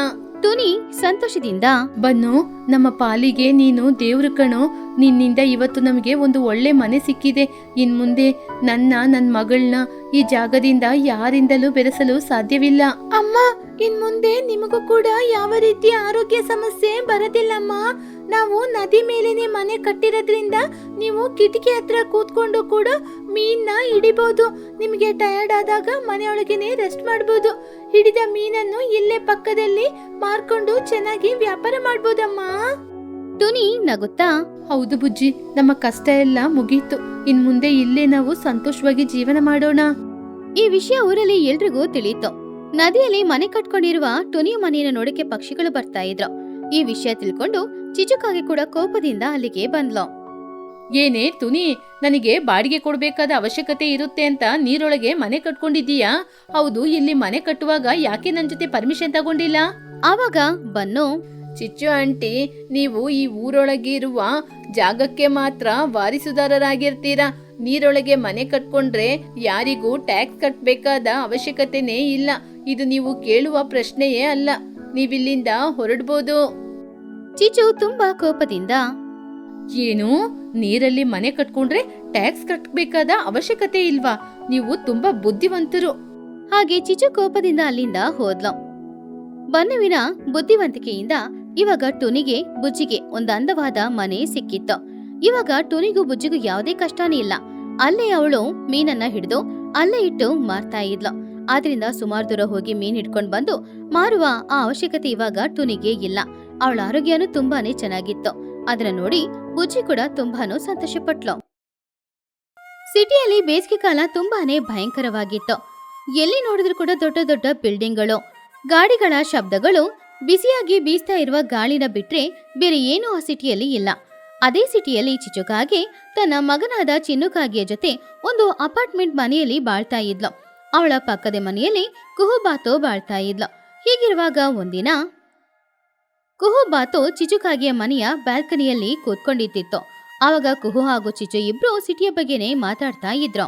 ಟುನಿ ಸಂತೋಷದಿಂದ, ಬನ್ನು, ನಮ್ಮ ಪಾಲಿಗೆ ನೀನು ದೇವ್ರು ಕಣೋ. ನಿನ್ನಿಂದ ಇವತ್ತು ನಮಗೆ ಒಂದು ಒಳ್ಳೆ ಮನೆ ಸಿಕ್ಕಿದೆ. ಇನ್ ಮುಂದೆ ನನ್ನ ಮಗಳನ್ನ ಈ ಜಾಗದಿಂದ ಯಾರಿಂದಲೂ ಬೆರೆಸಲು ಸಾಧ್ಯವಿಲ್ಲ. ಅಮ್ಮ, ಇನ್ ಮುಂದೆ ನಿಮಗೂ ಕೂಡ ಯಾವ ರೀತಿಯ ಆರೋಗ್ಯ ಸಮಸ್ಯೆ ಬರೋದಿಲ್ಲಮ್ಮ. ನಾವು ನದಿ ಮೇಲೇನೆ ಮನೆ ಕಟ್ಟಿರೋದ್ರಿಂದ ನೀವು ಕಿಟಕಿ ಹತ್ರ ಕೂತ್ಕೊಂಡು ಕೂಡ ಮೀನ್ನ ಹಿಡಿಬಹುದು. ನಿಮಗೆ ಟಯರ್ಡ್ ಆದಾಗ ಮನೆಯೊಳಗೇನೆ ರೆಸ್ಟ್ ಮಾಡಬಹುದು. ಹಿಡಿದ ಮೀನನ್ನು ಇಲ್ಲೇ ಪಕ್ಕದಲ್ಲಿ ಮಾರ್ಕೊಂಡು ಚೆನ್ನಾಗಿ ವ್ಯಾಪಾರ ಮಾಡ್ಬೋದಮ್ಮ. ಟುನಿ ನಗುತ್ತಾ, ಹೌದು ಬುಜ್ಜಿ, ನಮ್ಮ ಕಷ್ಟ ಎಲ್ಲ ಮುಗೀತು. ಇನ್ ಮುಂದೆ ಇಲ್ಲೇ ನಾವು ಸಂತೋಷವಾಗಿ ಜೀವನ ಮಾಡೋಣ. ಈ ವಿಷಯ ಊರಲ್ಲಿ ಎಲ್ರಿಗೂ ತಿಳಿಯಿತು. ನದಿಯಲ್ಲಿ ಮನೆ ಕಟ್ಕೊಂಡಿರುವ ಟುನಿಯ ಮನೆಯನ್ನು ನೋಡಕ್ಕೆ ಪಕ್ಷಿಗಳು ಬರ್ತಾ ಇದ್ರು. ಈ ವಿಷಯ ತಿಳ್ಕೊಂಡು ಚಿಚುಕಾಗೆ ಕೂಡ ಕೋಪದಿಂದ ಅಲ್ಲಿಗೆ ಬಂದ್ಲು. ಏನೇ ತುನಿ, ನನಗೆ ಬಾಡಿಗೆ ಕೊಡ್ಬೇಕಾದ ಅವಶ್ಯಕತೆ ಇರುತ್ತೆ ಅಂತ ನೀರೊಳಗೆ ಮನೆ ಕಟ್ಕೊಂಡಿದ್ದೀಯಾ? ಹೌದು, ಇಲ್ಲಿ ಮನೆ ಕಟ್ಟುವಾಗ ಯಾಕೆ ನನ್ ಜೊತೆ ಪರ್ಮಿಷನ್ ತಗೊಂಡಿಲ್ಲ? ಆವಾಗ ಬನ್ನು, ಚಿಚ್ಚು ಆಂಟಿ, ನೀವು ಈ ಊರೊಳಗೆ ಇರುವ ಜಾಗಕ್ಕೆ ಮಾತ್ರ ವಾರಿಸುದಾರರಾಗಿರ್ತೀರಾ. ನೀರೊಳಗೆ ಮನೆ ಕಟ್ಕೊಂಡ್ರೆ ಯಾರಿಗೂ ಟ್ಯಾಕ್ಸ್ ಕಟ್ಬೇಕಾದ ಅವಶ್ಯಕತೆನೇ ಇಲ್ಲ. ಇದು ನೀವು ಕೇಳುವ ಪ್ರಶ್ನೆಯೇ ಅಲ್ಲ. ನೀವಿಲ್ಲಿಂದ ಹೊರಡ್ಬೋದು. ಚಿಚು ತುಂಬಾ ಕೋಪದಿಂದ, ಏನು, ನೀರಲ್ಲಿ ಮನೆ ಕಟ್ಕೊಂಡ್ರೆ ಟ್ಯಾಕ್ಸ್ ಕಟ್ಬೇಕಾದ ಅವಶ್ಯಕತೆ ಇಲ್ವಾ? ನೀವು ತುಂಬಾ ಬುದ್ಧಿವಂತರು. ಹಾಗೆ ಚಿಚು ಕೋಪದಿಂದ ಅಲ್ಲಿಂದ ಹೋದ್ಲು. ಬನ್ನುವಿನ ಬುದ್ಧಿವಂತಿಕೆಯಿಂದ ಇವಾಗ ಟುನಿಗೆ ಬುಜ್ಜಿಗೆ ಒಂದು ಅಂದವಾದ ಮನೆ ಸಿಕ್ಕಿತ್ತು. ಇವಾಗ ಟುನಿಗೂ ಬುಜ್ಜಿಗೂ ಯಾವುದೇ ಕಷ್ಟನೇ ಇಲ್ಲ. ಅಲ್ಲೇ ಅವಳು ಮೀನನ್ನ ಹಿಡಿದು ಅಲ್ಲೇ ಇಟ್ಟು ಮಾರ್ತಾ ಇದ್ಲು. ಆದ್ರಿಂದ ಸುಮಾರು ದೂರ ಹೋಗಿ ಮೀನ್ ಹಿಡ್ಕೊಂಡ್ ಬಂದು ಮಾರುವ ಆ ಅವಶ್ಯಕತೆ ಇವಾಗ ಟುನಿಗೆ ಇಲ್ಲ. ಅವಳ ಆರೋಗ್ಯನೂ ತುಂಬಾನೇ ಚೆನ್ನಾಗಿತ್ತು. ಅದನ್ನ ನೋಡಿ ಬುಜ್ಜಿ ಕೂಡ ತುಂಬಾನು ಸಂತೋಷ ಪಟ್ಲು. ಸಿಟಿಯಲ್ಲಿ ಬೇಸಿಗೆ ಕಾಲ ತುಂಬಾನೇ ಭಯಂಕರವಾಗಿತ್ತು. ಎಲ್ಲಿ ನೋಡಿದ್ರು ಕೂಡ ದೊಡ್ಡ ದೊಡ್ಡ ಬಿಲ್ಡಿಂಗ್ಗಳು, ಗಾಡಿಗಳ ಶಬ್ದಗಳು, ಬಿಸಿಯಾಗಿ ಬೀಸ್ತಾ ಇರುವ ಗಾಳಿನ ಬಿಟ್ರೆ ಬೇರೆ ಏನೂ ಆ ಸಿಟಿಯಲ್ಲಿ ಇಲ್ಲ. ಅದೇ ಸಿಟಿಯಲ್ಲಿ ಚಿಚುಕಾಗೆ ತನ್ನ ಮಗನಾದ ಚಿನ್ನುಕಾಗಿಯ ಜೊತೆ ಒಂದು ಅಪಾರ್ಟ್ಮೆಂಟ್ ಮನೆಯಲ್ಲಿ ಬಾಳ್ತಾ ಇದ್ಲು. ಅವಳ ಪಕ್ಕದ ಮನೆಯಲ್ಲಿ ಕುಹುಬಾತು ಬಾಳ್ತಾ ಇದ್ಲು. ಹೀಗಿರುವಾಗ ಒಂದಿನ ಕುಹುಬಾತು ಚಿಚುಕಾಗಿಯ ಮನೆಯ ಬ್ಯಾಲ್ಕನಿಯಲ್ಲಿ ಕೂತ್ಕೊಂಡಿದ್ದಿತ್ತು. ಆವಾಗ ಕುಹು ಹಾಗೂ ಚಿಚು ಇಬ್ರು ಸಿಟಿಯ ಬಗ್ಗೆನೇ ಮಾತಾಡ್ತಾ ಇದ್ರು.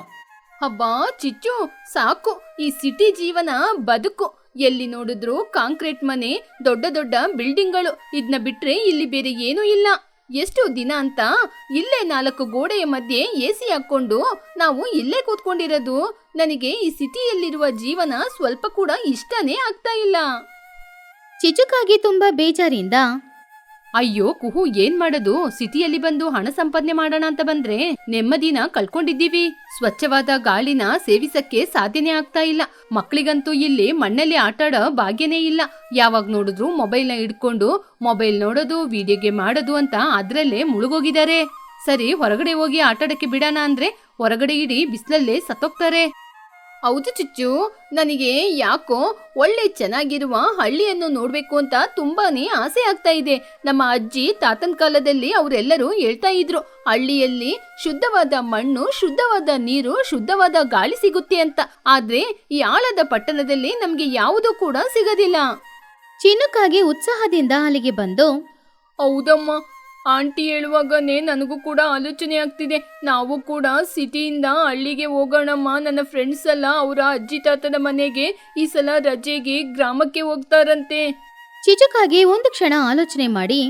ಹಬ್ಬಾ ಚಿಚ್ಚು, ಸಾಕು ಈ ಸಿಟಿ ಜೀವನ ಬದುಕು. ಎಲ್ಲಿ ನೋಡಿದ್ರು ಕಾಂಕ್ರೀಟ್ ಮನೆ, ದೊಡ್ಡ ದೊಡ್ಡ ಬಿಲ್ಡಿಂಗ್ಗಳು. ಇದನ್ನ ಬಿಟ್ರೆ ಇಲ್ಲಿ ಬೇರೆ ಏನೂ ಇಲ್ಲ. ಎಷ್ಟು ದಿನ ಅಂತ ಇಲ್ಲೇ 4 ಗೋಡೆಯ ಮಧ್ಯೆ AC ಹಾಕೊಂಡು ನಾವು ಇಲ್ಲೇ ಕೂತ್ಕೊಂಡಿರೋದು. ನನಗೆ ಈ ಸಿಟಿಯಲ್ಲಿರುವ ಜೀವನ ಸ್ವಲ್ಪ ಕೂಡ ಇಷ್ಟನೇ ಆಗ್ತಾ ಇಲ್ಲ. ಚಿಚುಕಾಗಿ ತುಂಬಾ ಬೇಜಾರಿಂದ, ಅಯ್ಯೋ ಕುಹು, ಏನ್ ಮಾಡೋದು? ಸಿಟಿಯಲ್ಲಿ ಬಂದು ಹಣ ಸಂಪಾದನೆ ಮಾಡೋಣ ಅಂತ ಬಂದ್ರೆ ನೆಮ್ಮದಿನ ಕಳ್ಕೊಂಡಿದ್ದೀವಿ. ಸ್ವಚ್ಛವಾದ ಗಾಳಿನ ಸೇವಿಸಕ್ಕೆ ಸಾಧ್ಯನೇ ಆಗ್ತಾ ಇಲ್ಲ. ಮಕ್ಳಿಗಂತೂ ಇಲ್ಲಿ ಮಣ್ಣಲ್ಲಿ ಆಟಾಡೋ ಭಾಗ್ಯನೇ ಇಲ್ಲ. ಯಾವಾಗ ನೋಡಿದ್ರು ಮೊಬೈಲ್ನ ಹಿಡ್ಕೊಂಡು ಮೊಬೈಲ್ ನೋಡೋದು, ವಿಡಿಯೋ ಗೇಮ್ ಆಡೋದು ಅಂತ ಅದ್ರಲ್ಲೇ ಮುಳುಗೋಗಿದ್ದಾರೆ. ಸರಿ, ಹೊರಗಡೆ ಹೋಗಿ ಆಟಾಡಕ್ಕೆ ಬಿಡೋಣ ಅಂದ್ರೆ ಹೊರಗಡೆ ಇಡೀ ಬಿಸಿಲಲ್ಲೇ ಸತ್ತೋಗ್ತಾರೆ. ಹೌದು ಚಿಚ್ಚು, ನನಗೆ ಯಾಕೋ ಒಳ್ಳೆ ಚೆನ್ನಾಗಿರುವ ಹಳ್ಳಿಯನ್ನು ನೋಡ್ಬೇಕು ಅಂತ ತುಂಬಾನೇ ಆಸೆ ಆಗ್ತಾ ಇದೆ. ನಮ್ಮ ಅಜ್ಜಿ ತಾತನ ಕಾಲದಲ್ಲಿ ಅವರೆಲ್ಲರೂ ಹೇಳ್ತಾ ಇದ್ರು, ಹಳ್ಳಿಯಲ್ಲಿ ಶುದ್ಧವಾದ ಮಣ್ಣು, ಶುದ್ಧವಾದ ನೀರು, ಶುದ್ಧವಾದ ಗಾಳಿ ಸಿಗುತ್ತೆ ಅಂತ. ಆದ್ರೆ ಈ ಆಳದ ಪಟ್ಟಣದಲ್ಲಿ ನಮ್ಗೆ ಯಾವುದೂ ಕೂಡ ಸಿಗೋದಿಲ್ಲ. ಚಿನ್ನುಕಾಗಿ ಉತ್ಸಾಹದಿಂದ ಅಲ್ಲಿಗೆ ಬಂದು, ಹೌದಮ್ಮ, ಆಂಟಿ ಹೇಳುವಾಗನೇ ನನಗೂ ಕೂಡ ಆಲೋಚನೆ ಆಗ್ತಿದೆ. ನಾವು ಕೂಡ ಸಿಟಿಯಿಂದ ಹಳ್ಳಿಗೆ ಹೋಗೋಣಮ್ಮ. ನನ್ನ ಫ್ರೆಂಡ್ಸ್ ಎಲ್ಲ ಅವರ ಅಜ್ಜಿ ತಾತನ ಮನೆಗೆ ಈ ಸಲ ರಜೆಗೆ ಗ್ರಾಮಕ್ಕೆ ಹೋಗ್ತಾರಂತೆ. ಚಿಚುಕಾಗೆ ಒಂದು ಕ್ಷಣ ಆಲೋಚನೆ ಮಾಡಿ,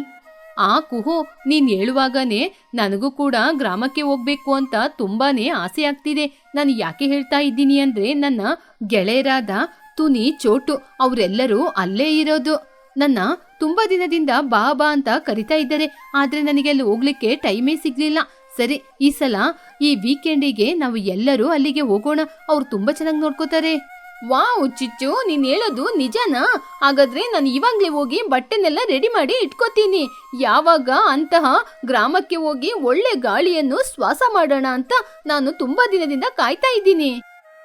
ಆ ಕುಹು, ನೀನ್ ಹೇಳುವಾಗನೇ ನನಗೂ ಕೂಡ ಗ್ರಾಮಕ್ಕೆ ಹೋಗ್ಬೇಕು ಅಂತ ತುಂಬಾನೇ ಆಸೆ ಆಗ್ತಿದೆ. ನಾನು ಯಾಕೆ ಹೇಳ್ತಾ ಇದ್ದೀನಿ ಅಂದ್ರೆ, ನನ್ನ ಗೆಳೆಯರಾದ ತುನಿ, ಚೋಟು ಅವರೆಲ್ಲರೂ ಅಲ್ಲೇ ಇರೋದು. ನನ್ನ ತುಂಬಾ ದಿನದಿಂದ ಬಾ ಬಾ ಅಂತ ಕರಿತಾ ಇದ್ದಾರೆ. ಆದ್ರೆ ನನಗೆ ಅಲ್ಲಿ ಹೋಗ್ಲಿಕ್ಕೆ ಟೈಮೇ ಸಿಗ್ಲಿಲ್ಲ. ಸರಿ, ಈ ಸಲ ಈ ವೀಕೆಂಡಿಗೆ ನಾವು ಎಲ್ಲರೂ ಅಲ್ಲಿಗೆ ಹೋಗೋಣ. ಅವ್ರು ತುಂಬಾ ಚೆನ್ನಾಗಿ ನೋಡ್ಕೋತಾರೆ. ವಾವ್ ಚಿಚ್ಚು, ನೀನ್ ಹೇಳೋದು ನಿಜನಾ? ಹಾಗಾದ್ರೆ ನಾನು ಇವಾಗ್ಲೇ ಹೋಗಿ ಬಟ್ಟೆನೆಲ್ಲ ರೆಡಿ ಮಾಡಿ ಇಟ್ಕೋತೀನಿ. ಯಾವಾಗ ಅಂತಹ ಗ್ರಾಮಕ್ಕೆ ಹೋಗಿ ಒಳ್ಳೆ ಗಾಳಿಯನ್ನು ಶ್ವಾಸ ಮಾಡೋಣ ಅಂತ ನಾನು ತುಂಬಾ ದಿನದಿಂದ ಕಾಯ್ತಾ ಇದ್ದೀನಿ.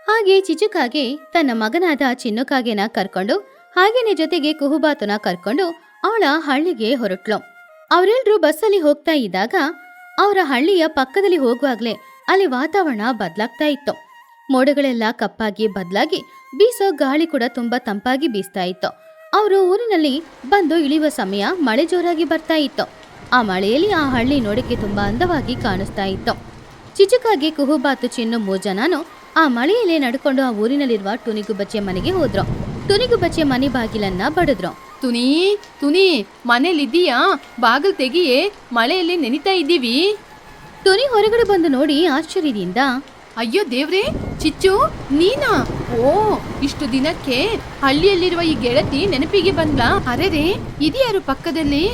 ಹಾಗೆ ಚಿಚುಕಾಗೆ ತನ್ನ ಮಗನಾದ ಚಿನ್ನುಕಾಗೆನ ಕರ್ಕೊಂಡು ಹಾಗೇನೆ ಜೊತೆಗೆ ಕುಹುಬಾತುನ ಕರ್ಕೊಂಡು ಅವಳ ಹಳ್ಳಿಗೆ ಹೊರಟ್ಲು. ಅವರೆಲ್ಲರೂ ಬಸ್ಸಲ್ಲಿ ಹೋಗ್ತಾ ಇದ್ದಾಗ ಅವರ ಹಳ್ಳಿಯ ಪಕ್ಕದಲ್ಲಿ ಹೋಗುವಾಗ್ಲೇ ಅಲ್ಲಿ ವಾತಾವರಣ ಬದಲಾಗ್ತಾ ಇತ್ತು. ಮೋಡಗಳೆಲ್ಲ ಕಪ್ಪಾಗಿ ಬದಲಾಗಿ ಬೀಸೋ ಗಾಳಿ ಕೂಡ ತುಂಬಾ ತಂಪಾಗಿ ಬೀಸ್ತಾ ಇತ್ತು. ಅವರು ಊರಿನಲ್ಲಿ ಬಂದು ಇಳಿಯುವ ಸಮಯ ಮಳೆ ಜೋರಾಗಿ ಬರ್ತಾ ಇತ್ತು. ಆ ಮಳೆಯಲ್ಲಿ ಆ ಹಳ್ಳಿ ನೋಡಕ್ಕೆ ತುಂಬಾ ಅಂದವಾಗಿ ಕಾಣಿಸ್ತಾ ಇತ್ತು. ಚಿಚುಕಾಗೆ, ಕುಹುಬಾತು, ಚಿನ್ನು 3 ಜನನು ಆ ಮಳೆಯಲ್ಲೇ ನಡ್ಕೊಂಡು ಆ ಊರಿನಲ್ಲಿರುವ ತುನಿಗುಬ್ಬಚ್ಚೆ ಮನೆಗೆ ಹೋದ್ರು. ತುನಿಗುಬ್ಬಚ್ಚೆ ಮನೆ ಬಾಗಿಲನ್ನ ಬಡಿದ್ರು. ತುನಿ, ತುನಿ, ಮನೇಲಿದ್ದೀಯಾ? ಬಾಗಿಲು ತೆಗಿಯೇ, ಮಳೆಯಲ್ಲಿ ನೆನಿತಾ ಇದ್ದೀವಿ. ತುನಿ ಹೊರಗಡೆ ಬಂದು ನೋಡಿ ಆಶ್ಚರ್ಯದಿಂದ, ಅಯ್ಯೋ ದೇವ್ರೇ, ಚಿಚ್ಚು ನೀನಾ? ಓ, ಇಷ್ಟು ದಿನಕ್ಕೆ ಹಳ್ಳಿಯಲ್ಲಿರುವ ಈ ಗೆಳತಿ ನೆನಪಿಗೆ ಬಂದ್ಲಾ? ಅರೆರೇ, ಇದ್ಯಾರು ಪಕ್ಕದಲ್ಲಿ?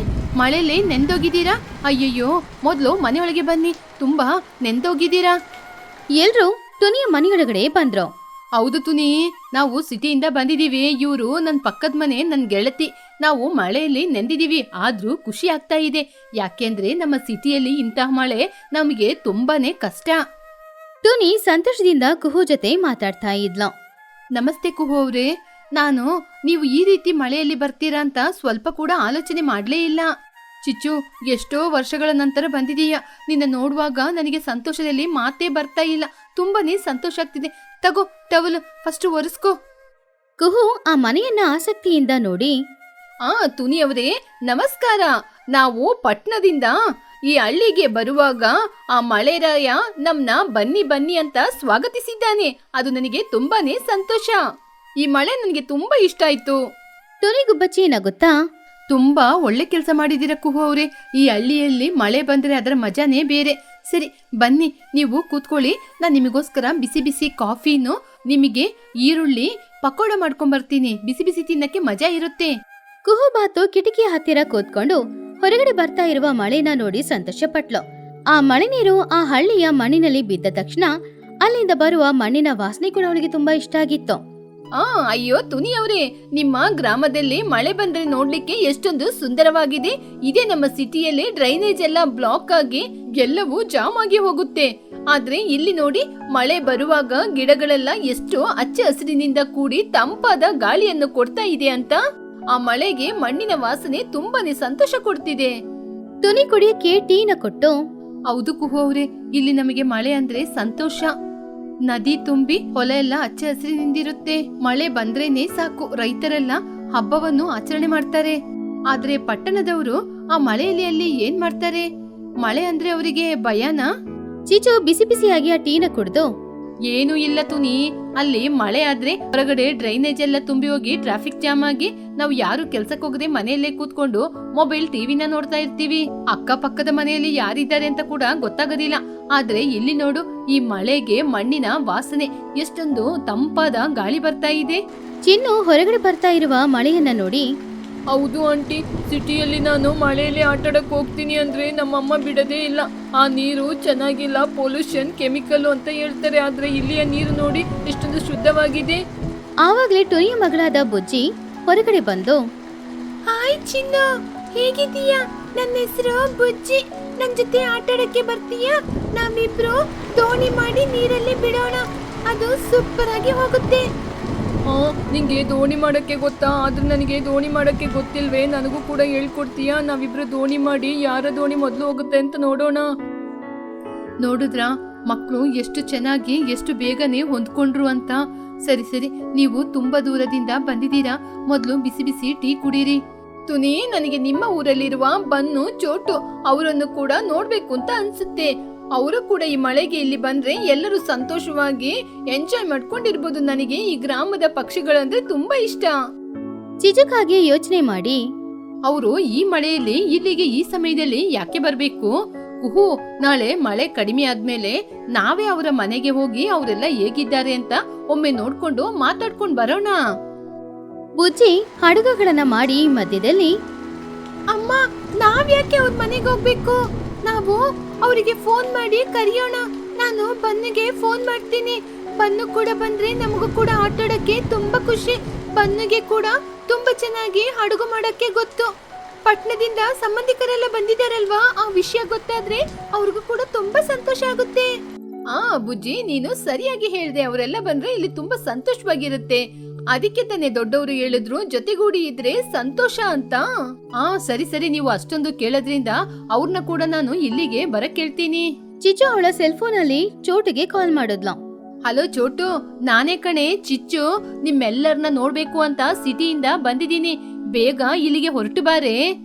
ಮಳೆಯಲ್ಲಿ ನೆಂದೋಗಿದ್ದೀರಾ? ಅಯ್ಯಯ್ಯೋ, ಮೊದಲು ಮನೆಯೊಳಗೆ ಬನ್ನಿ, ತುಂಬಾ ನೆಂದೋಗಿದ್ದೀರಾ. ಎಲ್ರೂ ತುನಿಯ ಮನೆಯೊಳಗಡೆ ಬಂದ್ರು. ಹೌದು ತುನಿ, ನಾವು ಸಿಟಿಯಿಂದ ಬಂದಿದೀವಿ. ಇವರು ನನ್ನ ಪಕ್ಕದ ಮನೆ, ನನ್ನ ಗೆಳತಿ. ನಾವು ಮಳೆಯಲ್ಲಿ ನೆಂದಿದೀವಿ, ಆದ್ರೂ ಖುಷಿ ಆಗ್ತಾ ಇದೆ. ಯಾಕೆಂದ್ರೆ ನಮ್ಮ ಸಿಟಿಯಲ್ಲಿ ಇಂತಹ ಮಳೆ ನಮಗೆ ತುಂಬಾನೇ ಕಷ್ಟ. ತುನಿ ಸಂತೋಷದಿಂದ ಕುಹು ಜೊತೆ ಮಾತಾಡ್ತಾ ಇದ್ಲು. ನಮಸ್ತೆ ಕುಹು ಅವ್ರೆ, ನೀವು ಈ ರೀತಿ ಮಳೆಯಲ್ಲಿ ಬರ್ತೀರಾ ಅಂತ ಸ್ವಲ್ಪ ಕೂಡ ಆಲೋಚನೆ ಮಾಡ್ಲೇ ಇಲ್ಲ. ಚಿಚ್ಚು, ಎಷ್ಟೋ ವರ್ಷಗಳ ನಂತರ ಬಂದಿದೀಯ. ನಿನ್ನ ನೋಡುವಾಗ ನನಗೆ ಸಂತೋಷದಲ್ಲಿ ಮಾತೇ ಬರ್ತಾ ಇಲ್ಲ. ತುಂಬಾನೇ ಸಂತೋಷ ಆಗ್ತಿದೆ. ತಗೋ ಟವಲು, ಫಸ್ಟ್ ಒರೆಸ್ಕೋ. ಕುಹು ಆ ಮನೆಯನ್ನ ಆಸಕ್ತಿಯಿಂದ ನೋಡಿ, ತುನಿ ಅವರೇ ನಮಸ್ಕಾರ. ನಾವು ಪಟ್ನದಿಂದ ಈ ಹಳ್ಳಿಗೆ ಬರುವಾಗ ಆ ಮಳೆರಾಯ ನಮ್ನ ಬನ್ನಿ ಬನ್ನಿ ಅಂತ ಸ್ವಾಗತಿಸಿದ್ದಾನೆ. ಅದು ನನಗೆ ತುಂಬಾನೇ ಸಂತೋಷ. ಈ ಮಳೆ ನನಗೆ ತುಂಬಾ ಇಷ್ಟ ಆಯ್ತು. ತುನಿಗುಬ್ಬಚ್ಚಿ ನಗುತ್ತಾ, ತುಂಬಾ ಒಳ್ಳೆ ಕೆಲಸ ಮಾಡಿದಿರ ಕುಹು ಅವ್ರೆ. ಈ ಹಳ್ಳಿಯಲ್ಲಿ ಮಳೆ ಬಂದ್ರೆ ಅದರ ಮಜಾನೇ ಬೇರೆ. ಸರಿ ಬನ್ನಿ, ನೀವು ಕೂತ್ಕೊಳ್ಳಿ. ನಾನು ನಿಮಗೋಸ್ಕರ ಬಿಸಿ ಬಿಸಿ ಕಾಫಿನು, ನಿಮಗೆ ಈರುಳ್ಳಿ ಪಕೋಡ ಮಾಡ್ಕೊಂಡ್ ಬರ್ತೀನಿ. ಬಿಸಿ ಬಿಸಿ ತಿನ್ನಕ್ಕೆ ಮಜಾ ಇರುತ್ತೆ. ಕುಹುಬಾತು ಕಿಟಕಿ ಹತ್ತಿರ ಕೂತ್ಕೊಂಡು ಹೊರಗಡೆ ಬರ್ತಾ ಇರುವ ಮಳೆನ ನೋಡಿ ಸಂತೋಷ ಪಟ್ಲು. ಆ ಮಳೆ ನೀರು ಆ ಹಳ್ಳಿಯ ಮಣ್ಣಿನಲ್ಲಿ ಬಿದ್ದ ತಕ್ಷಣ ಅಲ್ಲಿಂದ ಬರುವ ಮಣ್ಣಿನ ವಾಸನೆ ಕೂಡ ಅವಳಿಗೆ ತುಂಬಾ ಇಷ್ಟ ಆಗಿತ್ತು. ಅಯ್ಯೋ ತುನಿ ಅವರೇ, ನಿಮ್ಮ ಗ್ರಾಮದಲ್ಲಿ ಮಳೆ ಬಂದ್ರೆ ನೋಡ್ಲಿಕ್ಕೆ ಎಷ್ಟೊಂದು ಸುಂದರವಾಗಿದೆ. ಇದೇ ನಮ್ಮ ಸಿಟಿಯಲ್ಲಿ ಡ್ರೈನೇಜ್ ಎಲ್ಲ ಬ್ಲಾಕ್ ಆಗಿ ಎಲ್ಲವೂ ಜಾಮ್ ಆಗಿ ಹೋಗುತ್ತೆ. ಆದ್ರೆ ಇಲ್ಲಿ ನೋಡಿ, ಮಳೆ ಬರುವಾಗ ಗಿಡಗಳೆಲ್ಲ ಎಷ್ಟು ಹಚ್ಚ ಹಸಿರಿನಿಂದ ಕೂಡಿ ತಂಪಾದ ಗಾಳಿಯನ್ನು ಕೊಡ್ತಾ ಇದೆ ಅಂತ. ಆ ಮಳೆಗೆ ಮಣ್ಣಿನ ವಾಸನೆ ತುಂಬಾನೇ ಸಂತೋಷ ಕೊಡ್ತಿದೆ. ತುನಿ ಕುಡಿಯಕ್ಕೆ ಟೀನ ಕೊಟ್ಟು, ಹೌದು ಕುಹು ಅವ್ರೆ, ಇಲ್ಲಿ ನಮಗೆ ಮಳೆ ಅಂದ್ರೆ ಸಂತೋಷ. ನದಿ ತುಂಬಿ ಹೊಲ ಎಲ್ಲ ಹಚ್ಚ ಹಸಿರಿನಿಂದಿರುತ್ತೆ. ಮಳೆ ಬಂದ್ರೇನೆ ಸಾಕು, ರೈತರೆಲ್ಲ ಹಬ್ಬವನ್ನು ಆಚರಣೆ ಮಾಡ್ತಾರೆ. ಆದ್ರೆ ಪಟ್ಟಣದವರು ಆ ಮಳೆಯಲ್ಲಿ ಅಲ್ಲಿ ಏನ್ ಮಾಡ್ತಾರೆ? ಮಳೆ ಅಂದ್ರೆ ಅವರಿಗೆ ಭಯನಾ? ಚೀಚು ಬಿಸಿ ಬಿಸಿಯಾಗಿ ಆ ಟೀನ ಕುಡ್ದು, ಏನು ಇಲ್ಲ ತುನಿ, ಅಲ್ಲಿ ಮಳೆ ಆದ್ರೆ ಹೊರಗಡೆ ಡ್ರೈನೇಜ್ ಎಲ್ಲ ತುಂಬಿ ಹೋಗಿ ಟ್ರಾಫಿಕ್ ಜಾಮ್ ಆಗಿ ನಾವು ಯಾರು ಕೆಲ್ಸಕ್ಕೆ ಹೋಗದೆ ಮನೆಯಲ್ಲೇ ಕೂತ್ಕೊಂಡು ಮೊಬೈಲ್ ಟಿವಿನ ನೋಡ್ತಾ ಇರ್ತೀವಿ. ಅಕ್ಕ ಪಕ್ಕದ ಮನೆಯಲ್ಲಿ ಯಾರಿದ್ದಾರೆ ಅಂತ ಕೂಡ ಗೊತ್ತಾಗೋದಿಲ್ಲ. ಆದ್ರೆ ಇಲ್ಲಿ ನೋಡು, ಈ ಮಳೆಗೆ ಮಣ್ಣಿನ ವಾಸನೆ, ಎಷ್ಟೊಂದು ತಂಪಾದ ಗಾಳಿ ಬರ್ತಾ ಇದೆ. ಚಿನ್ನು ಹೊರಗಡೆ ಬರ್ತಾ ಇರುವ ಮಳೆಯನ್ನ ನೋಡಿ, ಹೌದು ಆಂಟಿ, ಸಿಟಿಯಲ್ಲಿ ನಾನು ಮಳೆಯಲ್ಲಿ ಆಟಾಡಕ್ ಹೋಗ್ತೀನಿ ಅಂದ್ರೆ ನಮ್ಮಮ್ಮ ಬಿಡದೇ ಇಲ್ಲ. ಆ ನೀರು ಚೆನ್ನಾಗಿಲ್ಲ, ಪೊಲ್ಯೂಷನ್, ಕೆಮಿಕಲ್ ಅಂತ ಹೇಳ್ತಾರೆ. ಆದ್ರೆ ಇಲ್ಲಿಯ ನೀರು ನೋಡಿ ಎಷ್ಟೊಂದು ಶುದ್ಧವಾಗಿದೆ. ಆವಾಗ್ಲೇ ಟುನಿಯ ಮಗಳಾದ ಬುಜ್ಜಿ ಹೊರಗಡೆ ಬಂದು, ಹಾಯ್ ಚಿನ್ನು, ಹೇಗಿದ್ದೀಯಾ? ನನ್ನ ಹೆಸರು ಬುಜ್ಜಿ. ನನ್ ಜೊತೆ ಆಟಾಡಕ್ಕೆ ಬರ್ತೀಯಾ? ನಾವಿಬ್ರು ದೋಣಿ ಮಾಡಿ ನೀರಲ್ಲಿ ಬಿಡೋಣ, ಅದು ಸೂಪರ್ ಆಗಿ ಹೋಗುತ್ತೆ. ನಿಂಗೆ ದೋಣಿ ಮಾಡಕ್ಕೆ ಗೊತ್ತಾ? ಆದ್ರೆ ನನಗೆ ದೋಣಿ ಮಾಡಕ್ಕೆ ಗೊತ್ತಿಲ್ವೇ? ನನಗೂ ಕೂಡ ಹೇಳ್ಕೊಡ್ತೀಯಾ? ನಾವಿಬ್ರು ದೋಣಿ ಮಾಡಿ ಯಾರ ದೋಣಿ ಮೊದಲು ಹೋಗುತ್ತೆ ಅಂತ ನೋಡೋಣ. ನೋಡಿದ್ರಾ ಮಕ್ಕಳು ಎಷ್ಟು ಚೆನ್ನಾಗಿ ಎಷ್ಟು ಬೇಗನೆ ಹೊಂದ್ಕೊಂಡ್ರು ಅಂತ. ಸರಿ ಸರಿ, ನೀವು ತುಂಬಾ ದೂರದಿಂದ ಬಂದಿದ್ದೀರಾ, ಮೊದಲು ಬಿಸಿ ಬಿಸಿ ಟೀ ಕುಡೀರಿ. ತುನಿ, ನನಗೆ ನಿಮ್ಮ ಊರಲ್ಲಿರುವ ಬನ್ನು ಚೋಟು ಅವರನ್ನು ಕೂಡ ನೋಡ್ಬೇಕು ಅಂತ ಅನ್ಸುತ್ತೆ. ಅವರು ಕೂಡ ಈ ಮಳೆಗೆ ಇಲ್ಲಿ ಬಂದ್ರೆ ಎಲ್ಲರೂ ಸಂತೋಷವಾಗಿ ಎಂಜಾಯ್ ಮಾಡ್ಕೊಂಡಿರ್ಬೋದು. ನನಗೆ ಈ ಗ್ರಾಮದ ಪಕ್ಷಿಗಳಂದ್ರೆ ತುಂಬಾ ಇಷ್ಟ. ಚಿಚುಕಾಗೆ ಯೋಚನೆ ಮಾಡಿ, ಅವರು ಈ ಮಳೆಯಲ್ಲಿ ಇಲ್ಲಿಗೆ ಈ ಸಮಯದಲ್ಲಿ ಯಾಕೆ ಬರ್ಬೇಕು? ಕುಹು, ನಾಳೆ ಮಳೆ ಕಡಿಮೆ ಆದ್ಮೇಲೆ ನಾವೇ ಅವರ ಮನೆಗೆ ಹೋಗಿ ಅವರೆಲ್ಲ ಹೇಗಿದ್ದಾರೆ ಅಂತ ಒಮ್ಮೆ ನೋಡ್ಕೊಂಡು ಮಾತಾಡ್ಕೊಂಡ್ ಬರೋಣ. ಬುಜ್ಜಿ ಹಡಗುಗಳನ್ನ ಮಾಡಿ ಮಧ್ಯದಲ್ಲಿ, ಅಮ್ಮ, ನಾವ್ ಯಾಕೆ ಅವ್ರ ಮನೆಗೆ ಹೋಗ್ಬೇಕು? ನಾವು ಅವರಿಗೆ ಫೋನ್ ಮಾಡಿ ಕರೆಯೋಣ. ನಾನು ಬನ್ನಿಗೆ ಫೋನ್ ಮಾಡ್ತೀನಿ. ಬನ್ನು ಕೂಡ ಬಂದ್ರೆ ನಮಗೂ ಕೂಡ ಆಟಾಡಕ್ಕೆ ತುಂಬಾ ಖುಷಿ. ಬನ್ನಿಗೆ ಕೂಡ ತುಂಬಾ ಚೆನ್ನಾಗಿ ಹಡಗು ಮಾಡಕ್ಕೆ ಗೊತ್ತು. ಪಟ್ಟಣದಿಂದ ಸಂಬಂಧಿಕರೆಲ್ಲ ಬಂದಿದ್ದಾರಲ್ವಾ, ಆ ವಿಷಯ ಗೊತ್ತಾದ್ರೆ ಅವ್ರಿಗೂ ಕೂಡ ತುಂಬಾ ಸಂತೋಷ ಆಗುತ್ತೆ. ಬುಜ್ಜಿ, ನೀನು ಸರಿಯಾಗಿ ಹೇಳ್ದೆ. ಅವರೆಲ್ಲ ಬಂದ್ರೆ ಇಲ್ಲಿ ತುಂಬಾ ಸಂತೋಷವಾಗಿರುತ್ತೆ. ಅದಕ್ಕೆ ತಾನೇ ದೊಡ್ಡವರು ಹೇಳಿದ್ರು ಜೊತೆಗೂಡಿ ಇದ್ರೆ ಸಂತೋಷ ಅಂತ. ಸರಿ ಸರಿ, ನೀವು ಅಷ್ಟೊಂದು ಕೇಳೋದ್ರಿಂದ ಅವ್ರನ್ನ ಕೂಡ ನಾನು ಇಲ್ಲಿಗೆ ಬರಕ್ ಕೇಳ್ತೀನಿ. ಚಿಚ್ಚು ಅವಳ ಸೆಲ್ಫೋನ್ ಅಲ್ಲಿ ಚೋಟಿಗೆ ಕಾಲ್ ಮಾಡಿದ್ಲು. ಹಲೋ ಚೋಟು, ನಾನೇ ಕಣೆ ಚಿಚ್ಚು. ನಿಮ್ಮೆಲ್ಲರನ್ನ ನೋಡ್ಬೇಕು ಅಂತ ಸಿಟಿಯಿಂದ ಬಂದಿದ್ದೀನಿ. ಬೇಗ ಇಲ್ಲಿಗೆ ಹೊರಟು ಬಾರೆ.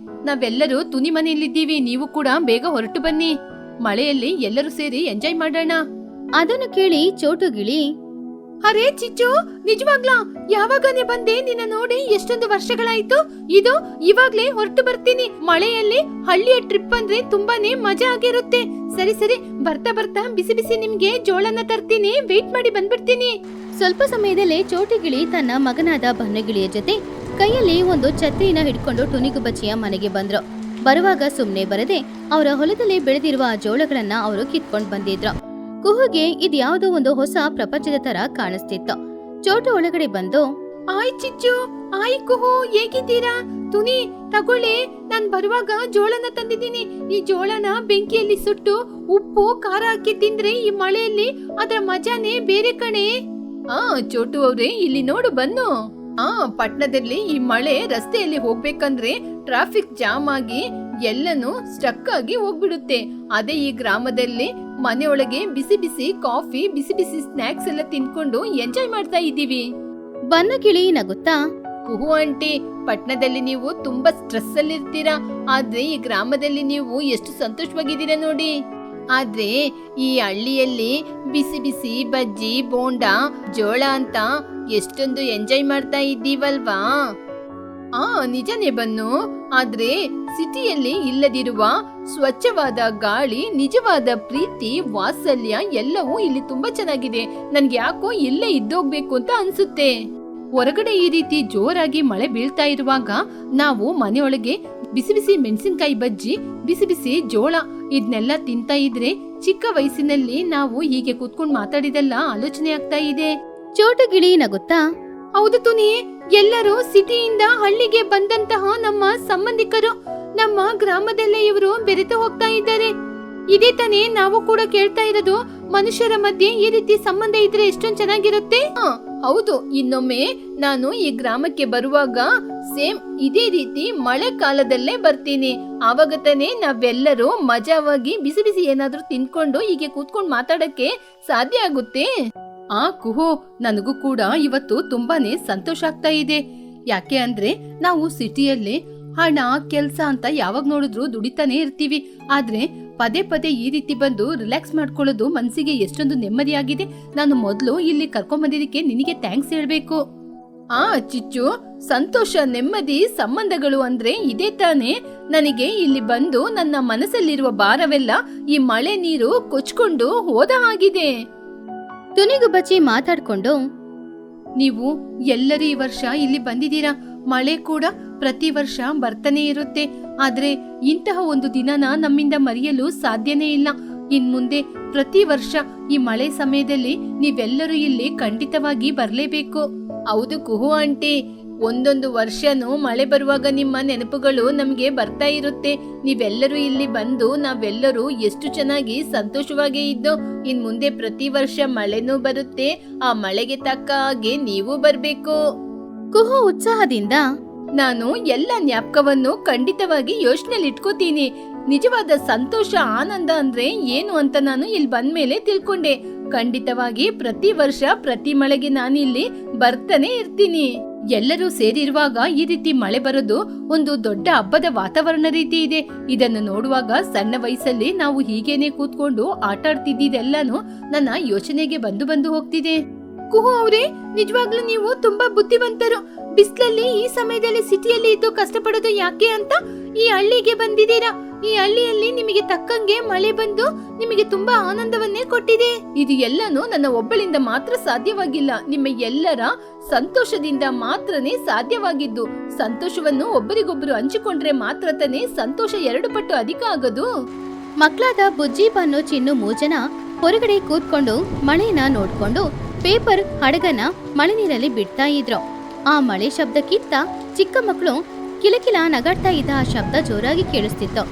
ನಾವೆಲ್ಲರೂ ತುನಿ ಮನೆಯಲ್ಲಿದ್ದೀವಿ. ನೀವು ಕೂಡ ಬೇಗ ಹೊರಟು ಬನ್ನಿ. ಮಳೆಯಲ್ಲಿ ಎಲ್ಲರೂ ಸೇರಿ ಎಂಜಾಯ್ ಮಾಡೋಣ. ಅದನ್ನು ಕೇಳಿ ಚೋಟು ಗಿಳಿ, ಅರೇ ಚಿಚ್ಚು, ನಿಜವಾಗ್ಲಾ? ಯಾವಾಗನೇ ಬಂದೆ? ನಿನ್ನ ನೋಡಿ ಎಷ್ಟೊಂದು ವರ್ಷಗಳಾಯ್ತು. ಇದು ಇವಾಗ್ಲೇ ಹೊರಟು ಬರ್ತೀನಿ. ಮಳೆಯಲ್ಲಿ ಹಳ್ಳಿಯ ಟ್ರಿಪ್ ಅಂದ್ರೆ ತುಂಬಾನೇ ಮಜಾ ಆಗಿರುತ್ತೆ. ಸರಿ ಸರಿ, ಬರ್ತಾ ಬರ್ತಾ ಬಿಸಿ ಬಿಸಿ ನಿಮ್ಗೆ ಜೋಳನ ತರ್ತೀನಿ. ವೇಟ್ ಮಾಡಿ ಬಂದ್ಬಿಡ್ತೀನಿ. ಸ್ವಲ್ಪ ಸಮಯದಲ್ಲೇ ಚೋಟಿಗಿಳಿ ತನ್ನ ಮಗನಾದ ಬನ್ನಗಿಳಿಯ ಜೊತೆ ಕೈಯಲ್ಲಿ ಒಂದು ಛತ್ರಿನ ಹಿಡ್ಕೊಂಡು ಟುನಿಗುಬಚ್ಚಿಯ ಮನೆಗೆ ಬಂದ್ರು. ಬರುವಾಗ ಸುಮ್ನೆ ಬರದೆ ಅವರ ಹೊಲದಲ್ಲಿ ಬೆಳೆದಿರುವ ಜೋಳಗಳನ್ನ ಅವರು ಕಿತ್ಕೊಂಡ್ ಬಂದಿದ್ರು. ಕುಹುಗೆ ಇದ್ಯಾವುದೋ ಒಂದು ಹೊಸ ಪ್ರಪಂಚದ ತರ ಕಾಣಿಸ್ತಿತ್ತು. ಚೋಟು ಒಳಗಡೆ ಬಂದು, ಆಯ್ ಚಿಚ್ಚು, ಆಯ್ ಕುಹು, ಹೇಗಿದ್ದೀರಾ? ತುನಿ, ತಗೊಳ್ಳಿ, ನಾನ್ ಬರುವಾಗ ಜೋಳನ ತಂದಿದ್ದೀನಿ. ಈ ಜೋಳನ ಬೆಂಕಿಯಲ್ಲಿ ಸುಟ್ಟು ಉಪ್ಪು ಖಾರ ಹಾಕಿ ತಿಂದ್ರೆ ಈ ಮಳೆಯಲ್ಲಿ ಅದರ ಮಜಾನೇ ಬೇರೆ ಕಣೆ. ಚೋಟು ಅವ್ರೆ, ಇಲ್ಲಿ ನೋಡು ಬನ್ನು. ಪಟ್ನದಲ್ಲಿ ಈ ಮಳೆ ರಸ್ತೆಯಲ್ಲಿ ಹೋಗ್ಬೇಕಂದ್ರೆ ಟ್ರಾಫಿಕ್ ಜಾಮ್ ಆಗಿ ಎಲ್ಲನೂ ಸ್ಟಕ್ ಆಗಿ ಹೋಗ್ಬಿಡುತ್ತೆ. ಅದೇ ಈ ಗ್ರಾಮದಲ್ಲಿ ಮನೆಯೊಳಗೆ ಬಿಸಿ ಬಿಸಿ ಕಾಫಿ, ಬಿಸಿ ಬಿಸಿ ಸ್ನಾಕ್ಸ್ ಎಲ್ಲ ತಿನ್ಕೊಂಡು ಎಂಜಾಯ್ ಮಾಡ್ತಾ ಇದ್ದೀವಿ. ಬನ್ನಗಿಳಿ ನಗುತ್ತಾ, ಕುಹು ಆಂಟಿ, ಪಟ್ನದಲ್ಲಿ ನೀವು ತುಂಬಾ ಸ್ಟ್ರೆಸ್ ಅಲ್ಲಿ ಇರ್ತೀರಾ. ಆದ್ರೆ ಈ ಗ್ರಾಮದಲ್ಲಿ ನೀವು ಎಷ್ಟು ಸಂತೋಷವಾಗಿದ್ದೀರಾ ನೋಡಿ. ಆದ್ರೆ ಈ ಹಳ್ಳಿಯಲ್ಲಿ ಬಿಸಿ ಬಿಸಿ ಬಜ್ಜಿ, ಬೋಂಡಾ, ಜೋಳ ಅಂತ ಎಷ್ಟೊಂದು ಎಂಜಾಯ್ ಮಾಡ್ತಾ ಇದ್ದೀವಲ್ವಾ? ನಿಜನೇ ಬನ್ನು. ಆದ್ರೆ ಸಿಟಿಯಲ್ಲಿ ಇಲ್ಲದಿರುವ ಸ್ವಚ್ಛವಾದ ಗಾಳಿ, ನಿಜವಾದ ಪ್ರೀತಿ, ವಾತ್ಸಲ್ಯ ಎಲ್ಲವೂ ಇಲ್ಲಿ ತುಂಬಾ ಚೆನ್ನಾಗಿದೆ. ನನ್ಗೆ ಯಾಕೋ ಇಲ್ಲೇ ಇದ್ದೋಗ್ಬೇಕು ಅಂತ ಅನ್ಸುತ್ತೆ. ಹೊರಗಡೆ ಈ ರೀತಿ ಜೋರಾಗಿ ಮಳೆ ಬೀಳ್ತಾ ಇರುವಾಗ ನಾವು ಮನೆಯೊಳಗೆ ಬಿಸಿ ಬಿಸಿ ಮೆಣಸಿನಕಾಯಿ ಬಜ್ಜಿ, ಬಿಸಿ ಬಿಸಿ ಜೋಳ ಇದನ್ನೆಲ್ಲ ತಿಂತಾ ಇದ್ರೆ ಚಿಕ್ಕ ವಯಸ್ಸಿನಲ್ಲಿ ನಾವು ಹೀಗೆ ಕೂತ್ಕೊಂಡು ಮಾತಾಡಿದೆಲ್ಲ ಆಲೋಚನೆ ಆಗ್ತಾ ಇದೆ. ಚೋಟುಗಿಳಿ ನಗುತ್ತಾ, ಹೌದು ತುನಿ, ಎಲ್ಲರೂ ಸಿಟಿಯಿಂದ ಹಳ್ಳಿಗೆ ಬಂದಂತಹ ನಮ್ಮ ಸಂಬಂಧಿಕರು. ನಮ್ಮ ಗ್ರಾಮದಲ್ಲೇ ಇವರು ಬೆರೆತು ಹೋಗ್ತಾ ಇದ್ದಾರೆ. ಇದೇ ತಾನೇ ನಾವು ಕೂಡ ಕೇಳ್ತಾ ಇರೋದು. ಮನುಷ್ಯರ ಮಧ್ಯೆ ಈ ರೀತಿ ಸಂಬಂಧ ಇದ್ರೆ ಎಷ್ಟೊಂದು ಚೆನ್ನಾಗಿರುತ್ತೆ. ಹೌದು, ಇನ್ನೊಮ್ಮೆ ನಾನು ಈ ಗ್ರಾಮಕ್ಕೆ ಬರುವಾಗ ಸೇಮ್ ಇದೇ ರೀತಿ ಮಳೆ ಕಾಲದಲ್ಲೇ ಬರ್ತೀನಿ. ಆವಾಗ ತಾನೇ ನಾವೆಲ್ಲರೂ ಮಜಾವಾಗಿ ಬಿಸಿ ಬಿಸಿ ಏನಾದ್ರೂ ತಿನ್ಕೊಂಡು ಹೀಗೆ ಕೂತ್ಕೊಂಡು ಮಾತಾಡಕ್ಕೆ ಸಾಧ್ಯ ಆಗುತ್ತೆ. ಕುಹು, ನನಗೂ ಕೂಡ ಇವತ್ತು ತುಂಬಾನೇ ಸಂತೋಷ ಆಗ್ತಾ ಇದೆ. ಯಾಕೆ ಅಂದ್ರೆ ನಾವು ಸಿಟಿಯಲ್ಲಿ ಹಣ, ಕೆಲ್ಸ ಅಂತ ಯಾವಾಗ ನೋಡಿದ್ರು ದುಡಿತಾನೆ ಇರ್ತೀವಿ. ಆದ್ರೆ ಪದೇ ಪದೇ ಈ ರೀತಿ ಬಂದು ರಿಲ್ಯಾಕ್ಸ್ ಮಾಡ್ಕೊಳ್ಳೋದು ಮನ್ಸಿಗೆ ಎಷ್ಟೊಂದು ನೆಮ್ಮದಿಯಾಗಿದೆ. ನಾನು ಮೊದ್ಲು ಇಲ್ಲಿ ಕರ್ಕೊಂಡ್ ನಿನಗೆ ಥ್ಯಾಂಕ್ಸ್ ಹೇಳ್ಬೇಕು. ಚಿಚ್ಚು, ಸಂತೋಷ, ನೆಮ್ಮದಿ, ಸಂಬಂಧಗಳು ಅಂದ್ರೆ ಇದೇ ತಾನೇ. ನನಗೆ ಇಲ್ಲಿ ಬಂದು ನನ್ನ ಮನಸ್ಸಲ್ಲಿರುವ ಭಾರವೆಲ್ಲ ಈ ಮಳೆ ನೀರು ಕೊಚ್ಕೊಂಡು ಹೋದ ಹಾಗಿದೆ. ತುನಿಗುಬಚ್ಚಿ ಮಾತಾಡ್ಕೊಂಡು, ನೀವು ಎಲ್ಲರೂ ಈ ವರ್ಷ ಇಲ್ಲಿ ಬಂದಿದ್ದೀರಾ. ಮಳೆ ಕೂಡ ಪ್ರತಿ ವರ್ಷ ಬರ್ತಾನೆ ಇರುತ್ತೆ. ಆದ್ರೆ ಇಂತಹ ಒಂದು ದಿನನ ನಮ್ಮಿಂದ ಮರೆಯಲು ಸಾಧ್ಯನೇ ಇಲ್ಲ. ಇನ್ ಮುಂದೆ ಪ್ರತಿ ವರ್ಷ ಈ ಮಳೆ ಸಮಯದಲ್ಲಿ ನೀವೆಲ್ಲರೂ ಇಲ್ಲಿ ಖಂಡಿತವಾಗಿ ಬರ್ಲೇಬೇಕು. ಹೌದು ಕುಹು ಆಂಟಿ, ಒಂದೊಂದು ವರ್ಷನೂ ಮಳೆ ಬರುವಾಗ ನಿಮ್ಮ ನೆನಪುಗಳು ನಮ್ಗೆ ಬರ್ತಾ ಇರುತ್ತೆ. ನೀವೆಲ್ಲರೂ ಇಲ್ಲಿ ಬಂದು ನಾವೆಲ್ಲರೂ ಎಷ್ಟು ಚೆನ್ನಾಗಿ ಸಂತೋಷವಾಗಿ ಇದ್ದು. ಇನ್ ಮುಂದೆ ಪ್ರತಿ ವರ್ಷ ಮಳೆನೂ ಬರುತ್ತೆ. ಆ ಮಳೆಗೆ ತಕ್ಕ ಹಾಗೆ ನೀವು ಬರ್ಬೇಕು. ಕುಹು ಉತ್ಸಾಹದಿಂದ, ನಾನು ಎಲ್ಲ ಜ್ಞಾಪಕವನ್ನು ಖಂಡಿತವಾಗಿ ಯೋಚನೆಯಲ್ಲಿ ಇಟ್ಕೋತೀನಿ. ನಿಜವಾದ ಸಂತೋಷ, ಆನಂದ ಅಂದ್ರೆ ಏನು ಅಂತ ನಾನು ಇಲ್ಲಿ ಬಂದ್ಮೇಲೆ ತಿಳ್ಕೊಂಡೆ. ಖಂಡಿತವಾಗಿ ಪ್ರತಿ ವರ್ಷ ಪ್ರತಿ ಮಳೆಗೆ ನಾನು ಇಲ್ಲಿ ಬರ್ತಾನೆ ಇರ್ತೀನಿ. ಎಲ್ಲರೂ ಸೇರಿರುವಾಗ ಈ ರೀತಿ ಮಳೆ ಬರೋದು ಒಂದು ದೊಡ್ಡ ಹಬ್ಬದ ವಾತಾವರಣ ರೀತಿ ಇದೆ. ಇದನ್ನು ನೋಡುವಾಗ ಸಣ್ಣ ವಯಸ್ಸಲ್ಲಿ ನಾವು ಹೀಗೇನೆ ಕೂತ್ಕೊಂಡು ಆಟ ಆಡ್ತಿದ್ದೆಲ್ಲಾನು ನನ್ನ ಯೋಚನೆಗೆ ಬಂದು ಹೋಗ್ತಿದೆ. ಕುಹು ಅವ್ರೆ, ನಿಜವಾಗ್ಲೂ ನೀವು ತುಂಬಾ ಬುದ್ಧಿವಂತರು. ಬಿಸ್ಲಲ್ಲಿ ಈ ಸಮಯದಲ್ಲಿ ಸಿಟಿಯಲ್ಲಿ ಇದ್ದು ಕಷ್ಟಪಡೋದು ಯಾಕೆ ಅಂತ ಈ ಹಳ್ಳಿಗೆ ಬಂದಿದ್ದೀರಾ. ಈ ಹಳ್ಳಿಯಲ್ಲಿ ನಿಮಗೆ ತಕ್ಕಂಗೆ ಮಳೆ ಬಂದು ನಿಮಗೆ ತುಂಬಾ ಆನಂದವನ್ನೇ ಕೊಟ್ಟಿದೆ. ಇದು ಎಲ್ಲಾನು ನನ್ನ ಒಬ್ಬಳಿಂದ ಮಾತ್ರ ಸಾಧ್ಯವಾಗಿಲ್ಲ, ನಿಮ್ಮ ಎಲ್ಲರ ಸಂತೋಷದಿಂದ ಮಾತ್ರನೇ ಸಾಧ್ಯವಾಗಿದ್ದು. ಸಂತೋಷವನ್ನು ಒಬ್ಬರಿಗೊಬ್ಬರು ಹಂಚಿಕೊಂಡ್ರೆ ಮಾತ್ರ ತಾನೇ ಸಂತೋಷ 2 ಪಟ್ಟು ಅಧಿಕ ಆಗೋದು. ಮಕ್ಕಳಾದ ಬುಜ್ಜಿ ಬನ್ನು ಚಿನ್ನು 3 ಜನ ಹೊರಗಡೆ ಕೂತ್ಕೊಂಡು ಮಳೆನ ನೋಡ್ಕೊಂಡು ಪೇಪರ್ ಹಡಗನ ಮಳೆ ನೀರಲ್ಲಿ ಬಿಡ್ತಾ ಇದ್ರು. ಆ ಮಳೆ ಶಬ್ದಕ್ಕಿಂತ ಚಿಕ್ಕ ಮಕ್ಕಳು ಕಿಲಕಿಲ ನಗಾಡ್ತಾ ಇದ್ದ ಆ ಶಬ್ದ ಜೋರಾಗಿ ಕೇಳಿಸ್ತಿತ್ತು.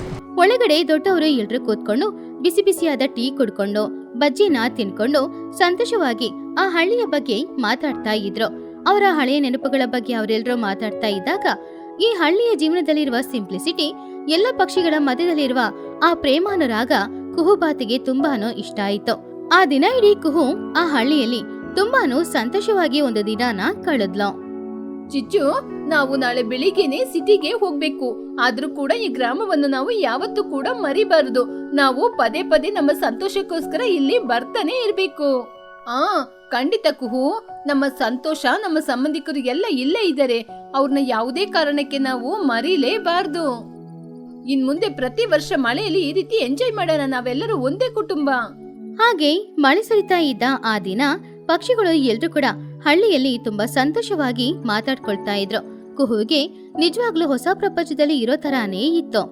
ಒಳಗಡೆ ದೊಡ್ಡವರು ಎಲ್ರು ಕೂತ್ಕೊಂಡು ಬಿಸಿ ಬಿಸಿಯಾದ ಟೀ ಕುಡ್ಕೊಂಡು ಬಜ್ಜಿನ ತಿನ್ಕೊಂಡು ಸಂತೋಷವಾಗಿ ಆ ಹಳ್ಳಿಯ ಬಗ್ಗೆ ಮಾತಾಡ್ತಾ ಇದ್ರು. ಅವರ ಹಳೆಯ ನೆನಪುಗಳ ಬಗ್ಗೆ ಅವರೆಲ್ಲರೂ ಮಾತಾಡ್ತಾ ಇದ್ದಾಗ ಈ ಹಳ್ಳಿಯ ಜೀವನದಲ್ಲಿರುವ ಸಿಂಪ್ಲಿಸಿಟಿ, ಎಲ್ಲ ಪಕ್ಷಿಗಳ ಮಧ್ಯದಲ್ಲಿರುವ ಆ ಪ್ರೇಮಾನುರಾಗ ಕುಹುಬಾತಿಗೆ ತುಂಬಾನು ಇಷ್ಟ ಆಯ್ತು. ಆ ದಿನ ಇಡೀ ಕುಹು ಆ ಹಳ್ಳಿಯಲ್ಲಿ ತುಂಬಾನು ಸಂತೋಷವಾಗಿ ಒಂದು ದಿನಾನ ಕಳೆದ್ಲು. ಚಿಚ್ಚು, ನಾವು ನಾಳೆ ಬೆಳಿಗ್ಗೆನೆ ಸಿಟಿಗೆ ಹೋಗ್ಬೇಕು. ಆದ್ರೂ ಕೂಡ ಈ ಗ್ರಾಮವನ್ನು ನಾವು ಯಾವತ್ತೂ ಕೂಡ ಮರಿಬಾರದು. ನಾವು ಪದೇ ಪದೇ ನಮ್ಮ ಸಂತೋಷಕ್ಕೋಸ್ಕರ ಇಲ್ಲಿ ಬರ್ತಾನೆ ಇರ್ಬೇಕು. ಖಂಡಿತ ಕುಹು, ನಮ್ಮ ಸಂತೋಷ, ನಮ್ಮ ಸಂಬಂಧಿಕರು ಎಲ್ಲ ಇಲ್ಲೇ ಇದ್ದಾರೆ. ಅವ್ರನ್ನ ಯಾವುದೇ ಕಾರಣಕ್ಕೆ ನಾವು ಮರಿಲೇಬಾರ್ದು. ಇನ್ ಮುಂದೆ ಪ್ರತಿ ವರ್ಷ ಮಳೆಯಲ್ಲಿ ಈ ರೀತಿ ಎಂಜಾಯ್ ಮಾಡೋಣ, ನಾವೆಲ್ಲರೂ ಒಂದೇ ಕುಟುಂಬ. ಹಾಗೆ ಮಳೆ ಸುರಿತಾ ಇದ್ದ ಆ ದಿನ ಪಕ್ಷಿಗಳು ಎಲ್ರು ಕೂಡ ಹಳ್ಳಿಯಲ್ಲಿ ತುಂಬಾ ಸಂತೋಷವಾಗಿ ಮಾತಾಡ್ಕೊಳ್ತಾ ಇದ್ರು. ಕುಹುಗೆ ನಿಜವಾಗ್ಲೂ ಹೊಸ ಪ್ರಪಂಚದಲ್ಲಿ ಇರೋ ತರಾನೇ ಇತ್ತು.